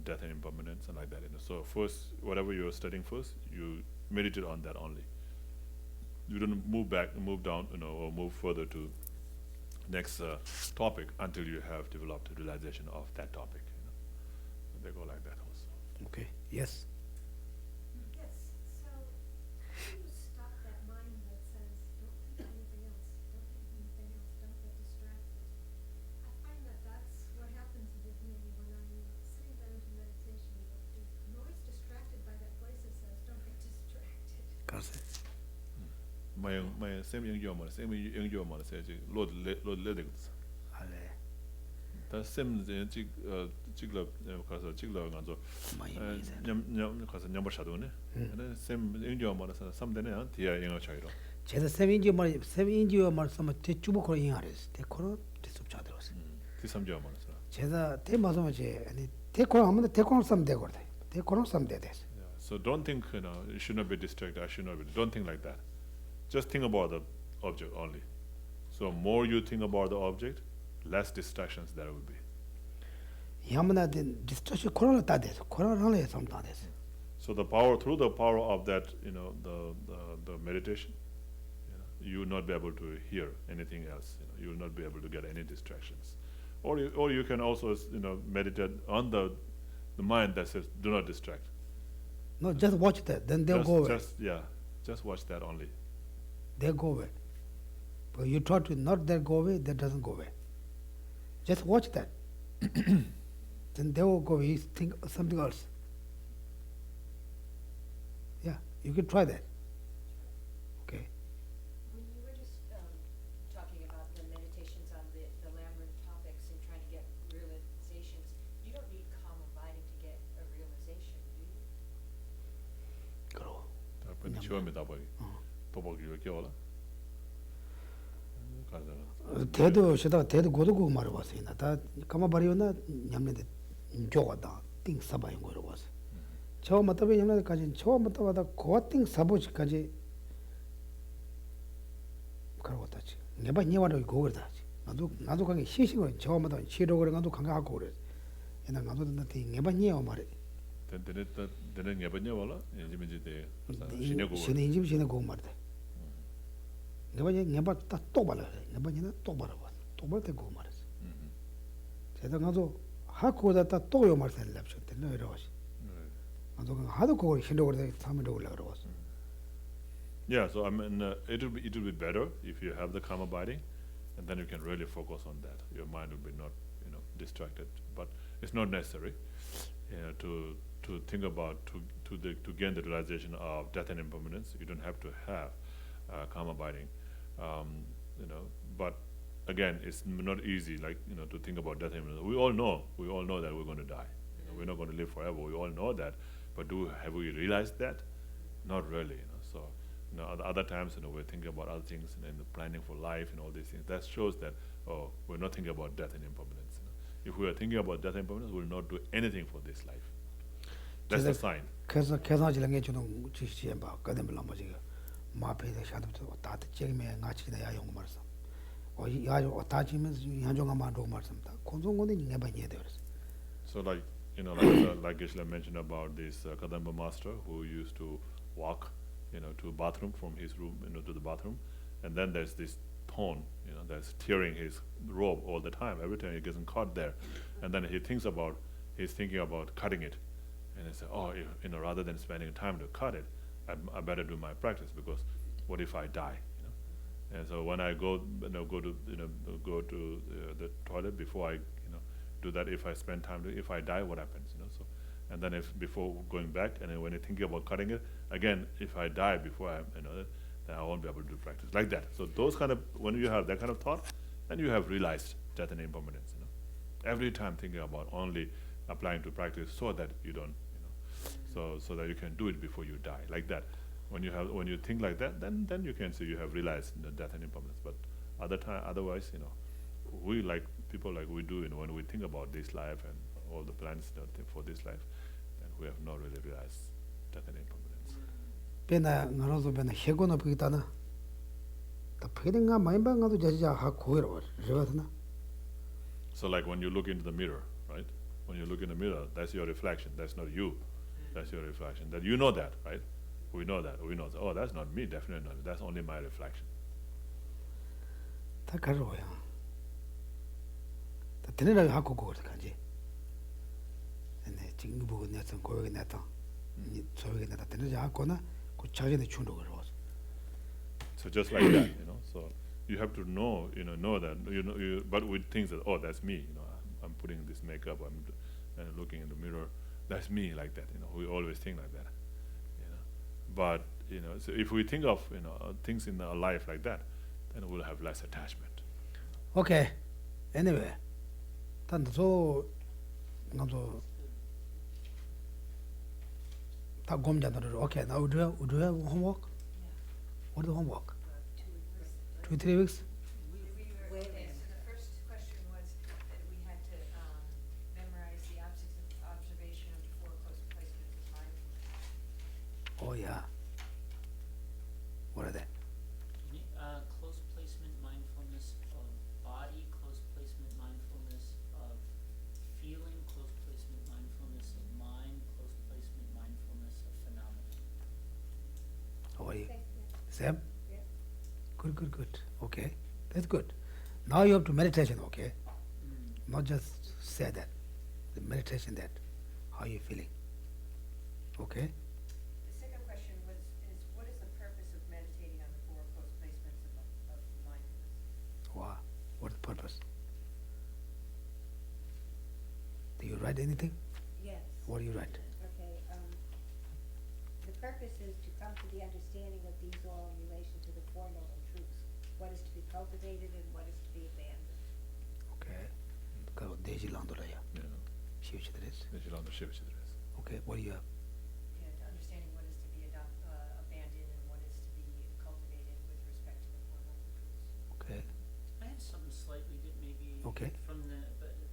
death and impermanence and like that. So first, whatever you're studying first, you meditate on that only. You don't move back, move down, or move further to next topic until you have developed a realization of that topic. They go like that also. Okay. Yes. Yes, so how do you stop that mind that says, don't think anything else, don't think anything else, don't get distracted? I find that that's what happens with me when I'm sitting down to meditation. I'm always distracted by that voice that says, don't get distracted. Concise. My same young says, Lord, let it. Ale. The same chigla ganzo number shadow ne and same injo mara something tia inga chairo 제가 세빈지와 말씀을 대주고 그런 인하레스. 대코로 대습자들었어. 티삼jo mara 제가 대마서마지 아니 대코로 하면 대코로 삼 되거든. 대코로 삼 되대. so don't think you should not be distracted, I should not be, don't think like that. Just think about the object only. So more you think about the object, less distractions there will be. 야만한테 디스트랙션 코로나 따대서 코로나를 해서 따대서. So the power, through the power of that, the meditation, you will not be able to hear anything else. You will not be able to get any distractions. Or you can also, meditate on the mind that says, do not distract. No, just watch that. Then they'll go away. Just watch that only. They'll go away. But you try to not that go away, that doesn't go away. Just watch that. Then they will go away. You think of something else. Yeah, you can try that. Okay. When you were just talking about the meditations on the Lamrim topics and trying to get realizations, you don't need calm abiding to get a realization, do you? 그러. 근데 처음에다 보기 도박이로 깨워라. 대도 시다 대도 고도고 말을 봤어요. 다 가마바리오나 냠네데 조가다 띵 사바인 거로 봤어. 처음부터 냠네데까지 처음부터 고팅 사보지까지 그러고 왔다지. 내가 니와로 고거다지. 나도 강에 시시고 처음부터 치료 그래 가도 강하고 그래. 얘는 나도 나한테 내가 니와 말해. 되는 내가 니와라. 이제면지대 신내고 말대. 내가 딱 봐라. 내가 또 봐라. 또 볼때 고 말했어. 제가 가서 하고다 또 요 말을 랩션 때 이러지. 나도 하도 그걸 신경을 내 삼으려 그러고 왔어. Yeah, so I mean, it will be better if you have the calm abiding, and then you can really focus on that. Your mind will be not, distracted. But it's not necessary, to think about to gain the realization of death and impermanence. You don't have to have calm abiding, But again, it's not easy, to think about death and impermanence. We all know that we're going to die. We're not going to live forever. We all know that. But have we realized that? Not really. So. Other times, we're thinking about other things and planning for life and all these things. That shows that, we're not thinking about death and impermanence. If we are thinking about death and impermanence, we'll not do anything for this life. That's the sign. 그래서 계산지랑에 주는 지시에 봐. 그다음에 넘어지고 마페에 샤도도 다트 책임에 같이나 야용 말씀. 야용 다지면서 현종아 만도 말씀다. 공동군이 내가 봐야 돼. So like Geshe mentioned about this Kadamba master who used to walk to bathroom from his room, to the bathroom, and then there's this thorn, that's tearing his robe all the time. Every time he gets caught there, and then he's thinking about cutting it, and he said, rather than spending time to cut it, I better do my practice because what if I die? And so when I go to the toilet before I do that, if I spend time if I die, what happens? So. And then before going back, and then when you're thinking about cutting it, again, if I die before then I won't be able to do practice like that. So those when you have that kind of thought, then you have realized death and impermanence. Every time thinking about only applying to practice so that you don't, so that you can do it before you die, like that. When you think like that, then you can say you have realized death and impermanence. But otherwise, we people like we do, when we think about this life and all the plans for this life, then we have not really realized that impermanence. Bena ngaro bena hegono pigitana. The piging up my bang of the jaja hakuero, Rivatana. So like when you look into the mirror, right? When you look in the mirror, that's your reflection. That's not you. That's your reflection. That you know that, right? We know that. We know that. Oh, that's not me. Definitely not. That's only my reflection. Takaroya. The Tenera Hakugo, the Kanji. And the Chingu nets and going at them. So we get the Tenera Hakona could charge the Chundo rose. So just like that, So you have to know that, but we think that, oh, that's me, I'm putting this makeup, and looking in the mirror, that's me, like that, we always think like that, But, so if we think of, things in our life like that, then we'll have less attachment. Okay. Anyway, so okay, now we do have homework? What is the homework? 2-3 weeks? So the first question was that we had to memorize the observation of the 4 close placements of mindfulness. Oh yeah. What are they? Close placement mindfulness of body, close placement mindfulness of feeling, close placement mindfulness of mind, close placement mindfulness of phenomena. How are you? Okay, yeah. Sam? Yeah. Good. Okay, that's good. Now you have to meditation, okay? Not just say that. The meditation that. How you feeling? Okay? The second question is what is the purpose of meditating on the 4 close placements of mindfulness? Wow. What's the purpose? Do you write anything? Yes. What do you write? Okay, the purpose is to come to the understanding of these all in relation to the 4 noble truths. What is to be cultivated and what is to be abandoned. Okay. Go Dejilandolaya. Shivchidres. Okay, what do you have? Yeah, to understanding what is to be abandoned and what is to be cultivated with respect to the 4 noble truths. Okay. I had something slightly that maybe Okay. from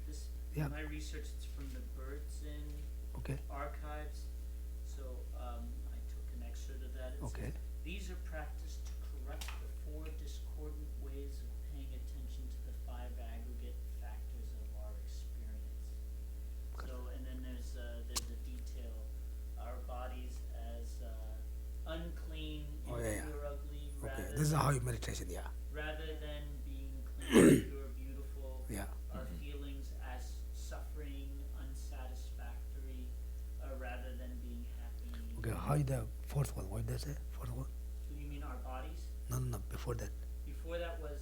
this, Yeah. my research is from the Birds-in Okay. archives, so I took an excerpt of that. It Okay. says, these are practiced to correct the 4 discordant ways of paying attention to the 5 aggregate factors of our experience. So, and then there's a detail, our bodies as unclean, Oh, yeah. impure, ugly, Okay. This is how you meditation, yeah. rather than being clean, pure, beautiful. Yeah. Our feelings as suffering, unsatisfactory, rather than being happy. Okay, how is the fourth one? What did they say? Fourth one? You mean our bodies? No, before that. Before that was,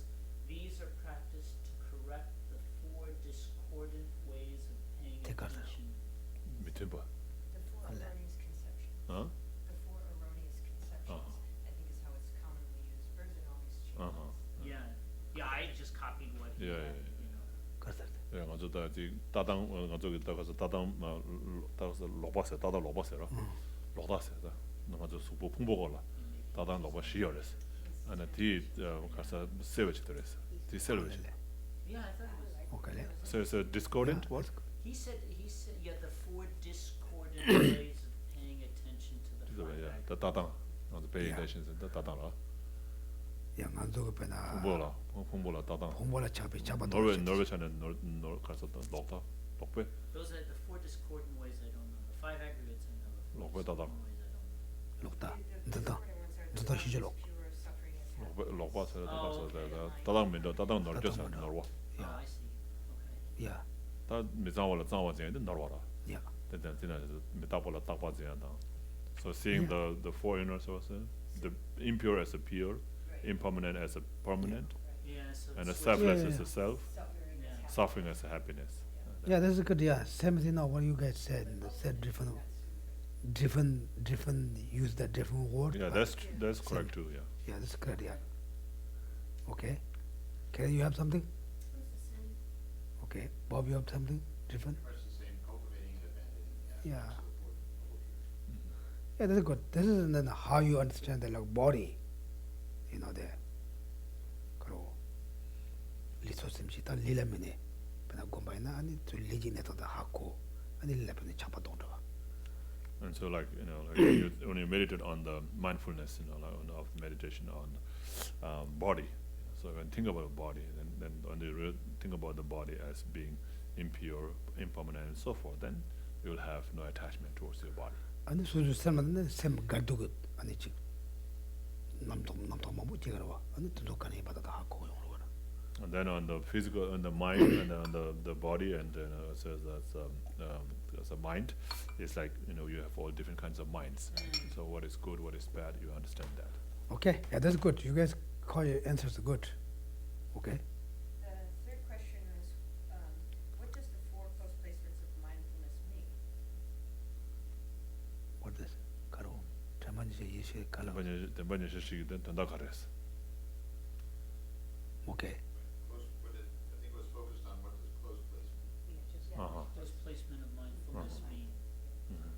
these are practiced to correct the 4 discordant ways of paying Take out that. attention. 밑에 봐. The 4 erroneous conceptions. Huh? The 4 erroneous conceptions, I think is how it's commonly used. Birds always change. Yeah, I just copied what he Yeah, had, Correct. 먼저 다 따당 저기다 가서 따당 따서 로바세 따다 로바세라. 로다세다. 먼저 수보 풍보걸라. 따당 로바 시열레스. 아나 디 가서 세베치더레스. 디 셀베치. Yeah, I thought it was. Okay. So it's a discordant what? He said, yeah, the 4 discordant ways of paying attention to the 5 야, aggregate. 따당. 먼저 pay Yeah. attention to 따당라. 야, 만족을 빼나. 풍보라 따당. 홍보라 잡아 노르웨차는 노 가서 녹다. 녹배. Those are the 4 discordant ways I don't know. The 5 aggregates I know. The 4 Look, wait, discordant Dada. ways I don't know. 녹다. The 듣다. discordant ones are 듣다 the 시절로. pure suffering as happiness. 녹바세라 Oh, 가서 okay. 따당 민도 따당 노르죠 따당 노르와. Oh, I see. Okay. 야, 다 미장월라 장와제인데 노르와라. 야. Then metabola takwazianda. So seeing the 4 inner sources, the impure as a pure, impermanent as a permanent, Yeah, so and the it's selfless Yeah, as yeah. a self, Suffering Yeah. as happiness. suffering as a happiness. Yeah, that's good. Yeah, same thing. Now, what you guys said different use that different word. Yeah, but that's correct too. Yeah. yeah, that's correct. Yeah. Okay. Can you have something? Who's the same? Okay, Bob, you have something different? Yeah. Yeah, that's good. This is then how you understand the like body. The 그리고 리소스임시 다 리라미네 그냥 공부해나 아니 저 리진에도 다 하고 아니 리라미네 잡아 동도 And so, like when you meditate on the mindfulness, of meditation on body. So when you think about the body, then when you think about the body as being impure, impermanent, and so forth, then you will have no attachment towards your body. 아니 수수 쌤은 쌤 가두고 아니 지 남통 뭐 지가와 아니 도덕관에 받아다 하고 용으로 그래. And then on the physical, on the mind, and then on the body, and then it says that as a mind, it's like you have all different kinds of minds. So what is good, what is bad, you understand that. Okay, yeah, that's good. You guys call your answers good. Okay. The third question is, what does the four close placements of mindfulness mean? What is 가로 자만지 예시 가로. 대번에 시식이 된다 그랬어. Okay. I think it was focused on what does close placement. Close placement of mindfulness mean?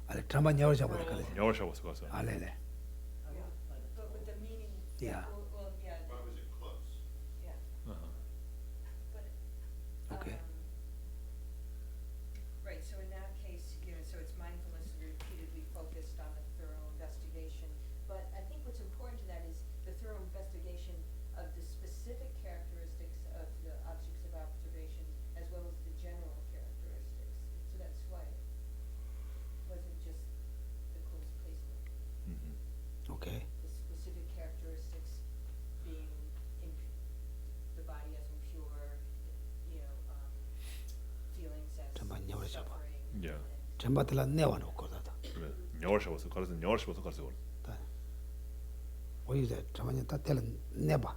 아니 자만 여러 잡아 그래. 영어셔서 가서. 알레네. But with the meaning. Yeah. Well, yeah. Why was it close? Yeah. But, Okay. right, so in that case, so it's mindfulness repeatedly focused on the thorough investigation. But I think what's important to that is the thorough investigation of the specific characteristics of the objects of observation as well as the general characteristics. So that's why it wasn't just the close placement. Okay. The specific characteristics being the body as impure, feelings as 잠깐만, 영어로 잡아. suffering. Yeah. 전바들라 내와 놓고 다다. 그래. 영어셔서 가서 영어셔서 가서. 뭐 이제 자만이 다 telling never.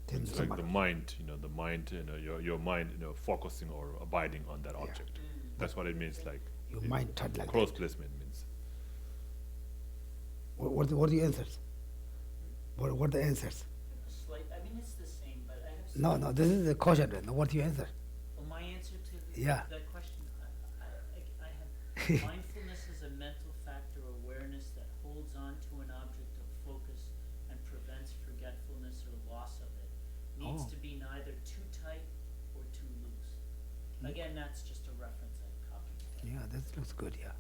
It's like the mind, your mind, focusing or abiding on that object. That's what it means, like Your mind touch like close that. placement means. What are the answers? What are the answers? It's the same, but I have No, this is the question. What do you answer? Well, my answer to Yeah. that question, I have mindfulness is a mental factor awareness that holds on to an object of focus and prevents forgetfulness or loss of it. Needs Oh. to be neither too tight or too loose. Again, that's just a reference I copied. Yeah, that looks good. Yeah.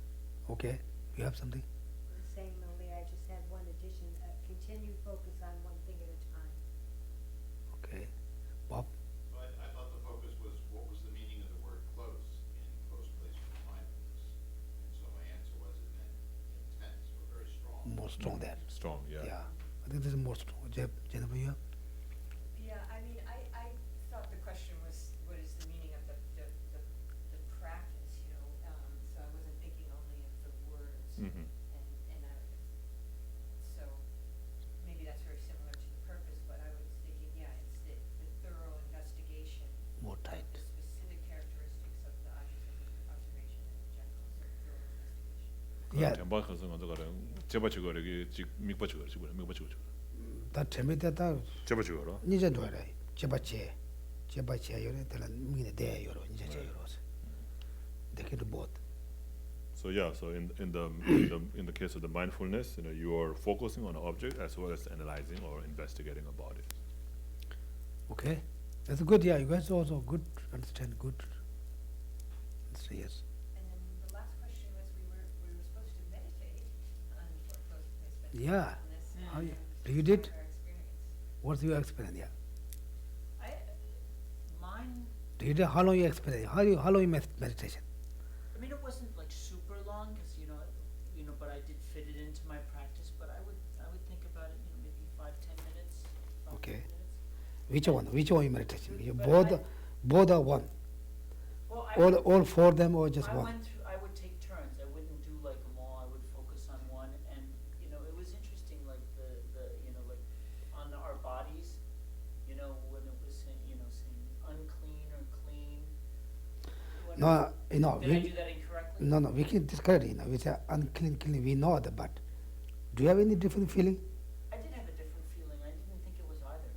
Okay. You have something? The same, only I just had one addition, continue focus on one thing at a time. Okay. Bob? Well, I thought the focus was what was the meaning of the word close in close placement of mindfulness. And so my answer was it meant intense or very strong. More strong there. Strong, yeah. Yeah. I think this is more strong. Jennifer, you have? Yeah, I thought the question was, what is the meaning of the practice, so I wasn't thinking only of the words. Mhm. So maybe that's very similar to the purpose, but I was thinking, it's the thorough investigation, More tight. the specific characteristics of the objects of observation in general, so thorough investigation. Yeah. 대번 가서 먼저 가라. 제바치거리기 직 mik바치거리 지금 mik바치거리. 다 재미있다. 제바치거라. 이제 좋아라. 제바치 요래 들은 미네 대 요로 이제 제 요로서. They can do both. So yeah, so in the case of the mindfulness, you are focusing on an object as well as analyzing or investigating about it. Okay. That's good. Yeah, you guys also good. Understand good. So, yes. And then the last question was, we were supposed to meditate on close placement. Yeah. mindfulness, How you- and you did? our experience. What's your experience? Yeah. Mine, Do you do how long you experience? How long you meditation? it wasn't like super long, because but I did fit it into my practice. But I would think about it, maybe 5-10 minutes. 5-10 Okay. minutes. Which one you meditation? You But both are one. Well, I All four of them or just I one? went through. I would take turns. I wouldn't do like them all. I would focus on one, and it was interesting. Like like on our bodies, when it was saying unclean or clean. No, Did I do that incorrectly? No, we can discard it. We say unclean, clean. We know that, but do you have any different feeling? I did have a different feeling. I didn't think it was either.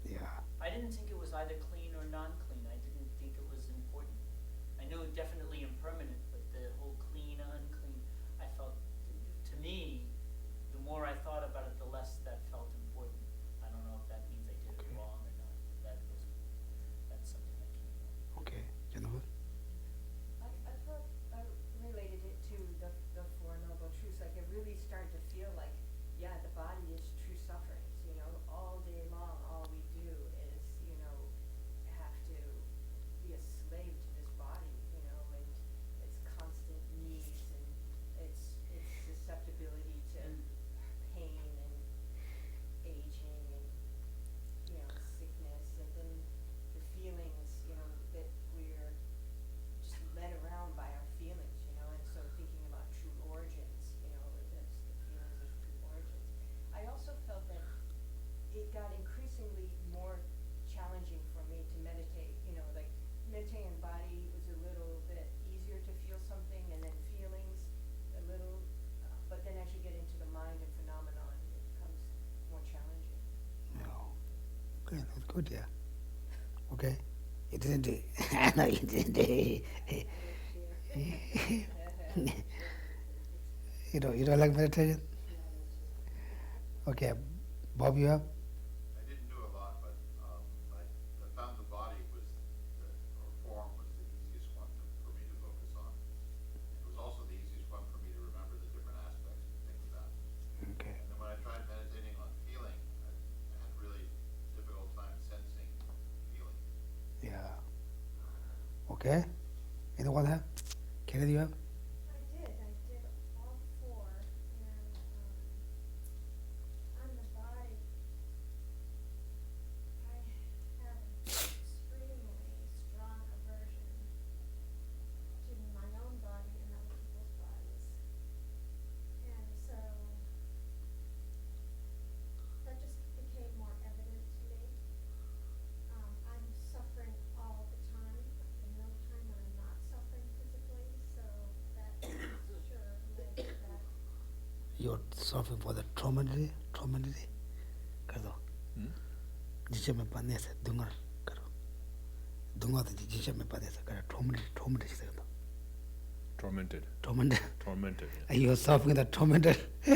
Yeah. I didn't think it was either clean or non-clean. I didn't think it was important. I knew definitely impermanent, but the whole clean, unclean, I felt, to me, the more I thought about it, the less that felt important. I don't know if that means I did it wrong or not. That's something that came up. Okay, Jennifer. I thought I related it to the four increasingly more challenging for me to meditate, you know, like meditating in body was a little bit easier to feel something, and then feelings a little, but then as you get into the mind and phenomenon, it becomes more challenging. No. Okay, that's good, yeah. Okay. You didn't do I know you didn't do you don't like meditation? Okay. Bob, you have? I didn't do a lot, but I found the body was, or form was the easiest one for me to focus on. It was also the easiest one for me to remember the different aspects to think about. Okay. And then when I tried meditating on feeling, I had really difficult time sensing feeling. Yeah. Okay. Anyone have? Kenneth, you have? I did all four, and on the body, I have an extremely strong aversion to my own body and other people's bodies. And so that just became more evident to me. I'm suffering all the time. There's no time when I'm not suffering physically, so that sure led to that. You're suffering for the traumatic. Karo. Jiche me panese dungar karo. Dunga the jiche me panese karo traumatic sekado. Tormented. Tormented. Tormented. Yeah. And you're suffering the tormented. Yeah,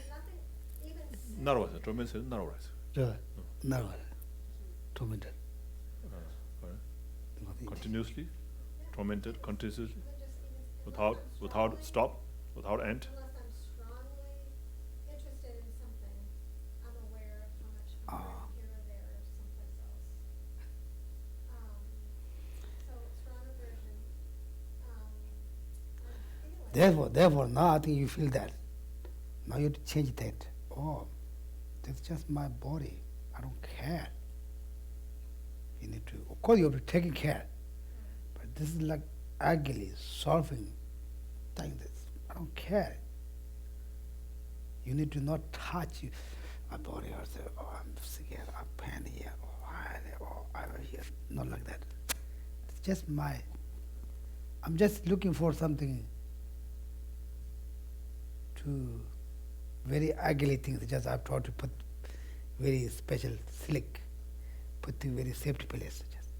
nothing even Narrow. Tormented. Narrow. No. Tormented. Continuously. Tormented. Continuously. even just even Without stop. Without end. unless I'm strongly interested in something, I'm aware of how much I'm here or there or someplace else. So strong aversion. I'm feeling. Therefore, now I think you feel that. Now you have to change that. Oh, that's just my body. I don't care. You need to, of course, you have to take care. But this is like ugly, solving thing. This I don't care. You need to not touch you. My body hurts. Oh, I'm scared. I'm pain here. I was here. Not like that. It's just I'm just looking for something to very ugly things. Just I've tried to put very special slick, put in very safety place. Just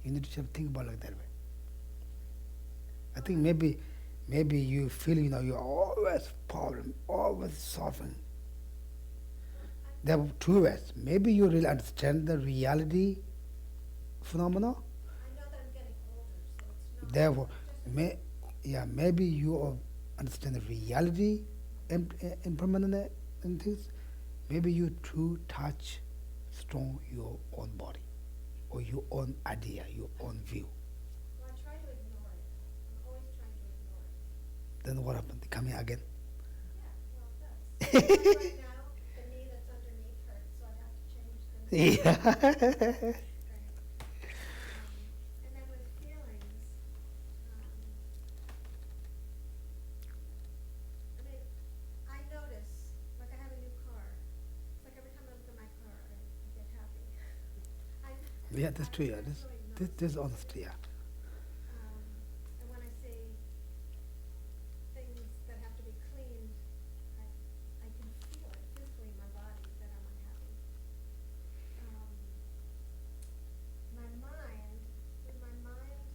you need to just think about like that way. I think maybe you feel you're always problem, always suffering. There are two ways. Maybe you really understand the reality phenomena. I know that I'm getting older, so it's not. Therefore, just maybe you understand the reality impermanent in things. Maybe you too touch strong your own body or your own idea, your own view. well, I try to ignore it. I'm always trying to ignore it. Then what happened? Coming again? Yeah, well, it does. Like right now, the knee that's underneath hurts, so I have to change the knee. Yeah. Right. And then with feelings, I notice, like I have a new car. It's like every time I look at my car, I get happy. Yeah, that's true. Yeah, I really this honesty. Yeah. And when I see things that have to be cleaned, I can feel it physically in my body that I'm unhappy. My mind, with my mind,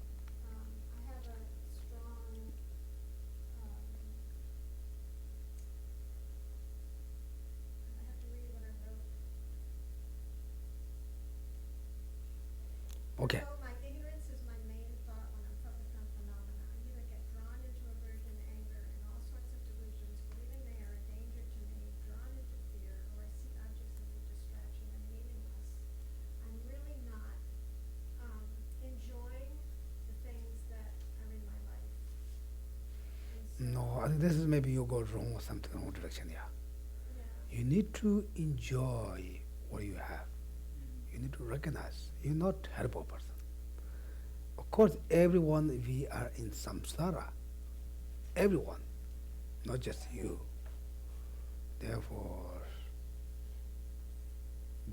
I have a strong, I have to read what I wrote. Okay. So my ignorance is my main thought when I'm focused on phenomena. I either get drawn into aversion, anger, and all sorts of delusions, believing they are a danger to me, drawn into fear, or I see objects as a distraction and meaningless. I'm really not enjoying the things that are in my life. And so, No, I think this is maybe you go wrong or something wrong direction. Yeah. yeah. You need to enjoy what you have. You need to recognize you're not a terrible person. Of course, everyone, we are in samsara. Everyone, not just you. Therefore,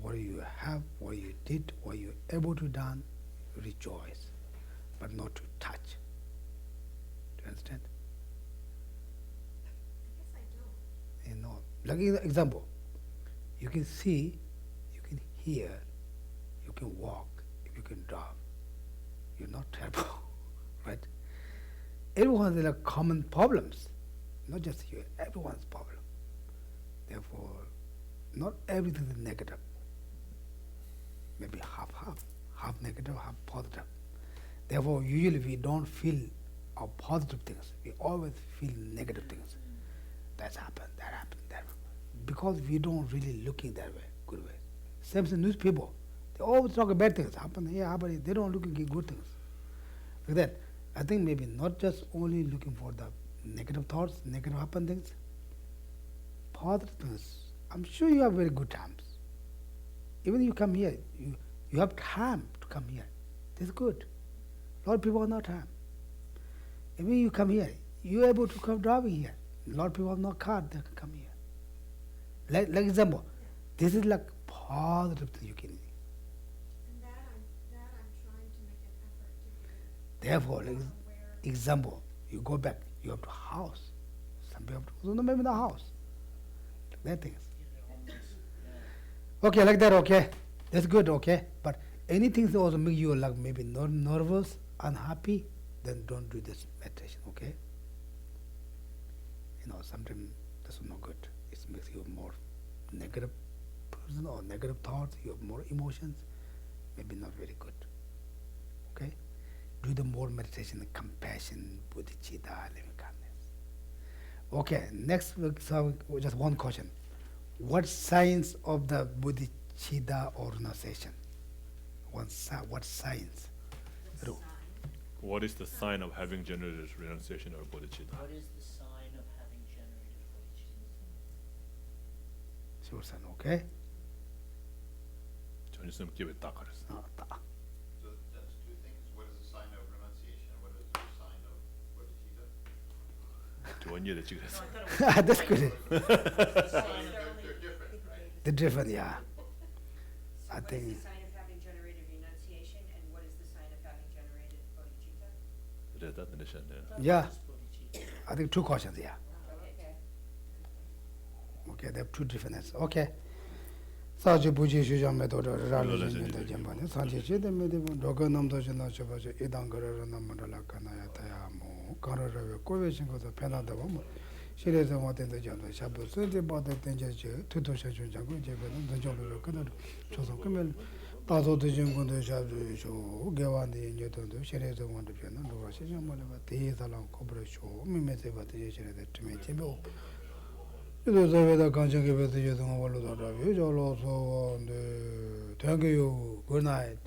what you have, what you did, what you're able to done, rejoice, but not to touch. Do you understand? I guess I don't. You know, like example, you can see, you can hear, you can walk, you can drive. You're not terrible, right? Everyone has like common problems, not just you, everyone's problem. Therefore, not everything is negative. Maybe half negative, half positive. Therefore, usually we don't feel our positive things. We always feel negative things. That's happened, that happened, that happened. Because we don't really looking that way, good way. Same as newspaper. They always talk about bad things. Happen here, happen here. They don't look at good things. Like that. I think maybe not just only looking for the negative thoughts, negative happen things. Positive things. I'm sure you have very good times. Even you come here, you have time to come here. That's good. A lot of people have no time. Even you come here, you're able to come driving here. A lot of people have no car, they can come here. Like example, this is like positive thing you can see. And that I'm trying to make an effort to do. Therefore, Aware. example, you go back, you have to house. Some people have to go, no, maybe the house. Like that things. Okay, like that, okay. That's good, okay. But anything that also make you like maybe nervous, unhappy, then don't do this meditation, okay? You know, sometimes that's not good. It makes you more negative person or negative thoughts, you have more emotions, maybe not very good. Okay? Do the more meditation, compassion, bodhicitta, loving kindness. Okay, next week, so just one question. What signs of the bodhicitta or renunciation? What signs? What is the sign of having generated renunciation or bodhicitta? What is the sign of having generated bodhicitta? Sure, son, okay? 전있으면 기회 딱 가렸어. So that's two things. What is the sign of renunciation and what is the sign of bodhicitta? 좋은 예를 찍었어. That's good. They're different, right? They're different, yeah. So I what is think- the sign of having generated renunciation, and what is the sign of having generated bodhicitta? 그래, 다 들으셨네. Yeah. Just bodhicitta. I think two questions, yeah. Okay. Okay, they have two different answers. Okay. 사지 부지 수장 메도드 라르진 인데 점반에 산지 제데 메데 로가 남도 전나 저바저 이단 거를 남만라 가나야 다야 뭐 가르르 고베신 것도 편하다 보면 실에서 왔는데 저도 샤부 선제 받을 땐제 투도셔 준자고 제가는 던져로 그는 조선 그러면 다소 드진 건도 샤부 저 개완데 이제도 실에서 왔는데 변은 로가 시장 말에 대해서랑 코브레쇼 미메세 받을 예전에 때문에 제보 이도 저에다 간증에 배서 예성 걸로 돌아요. 저로서 네 대학교 good night.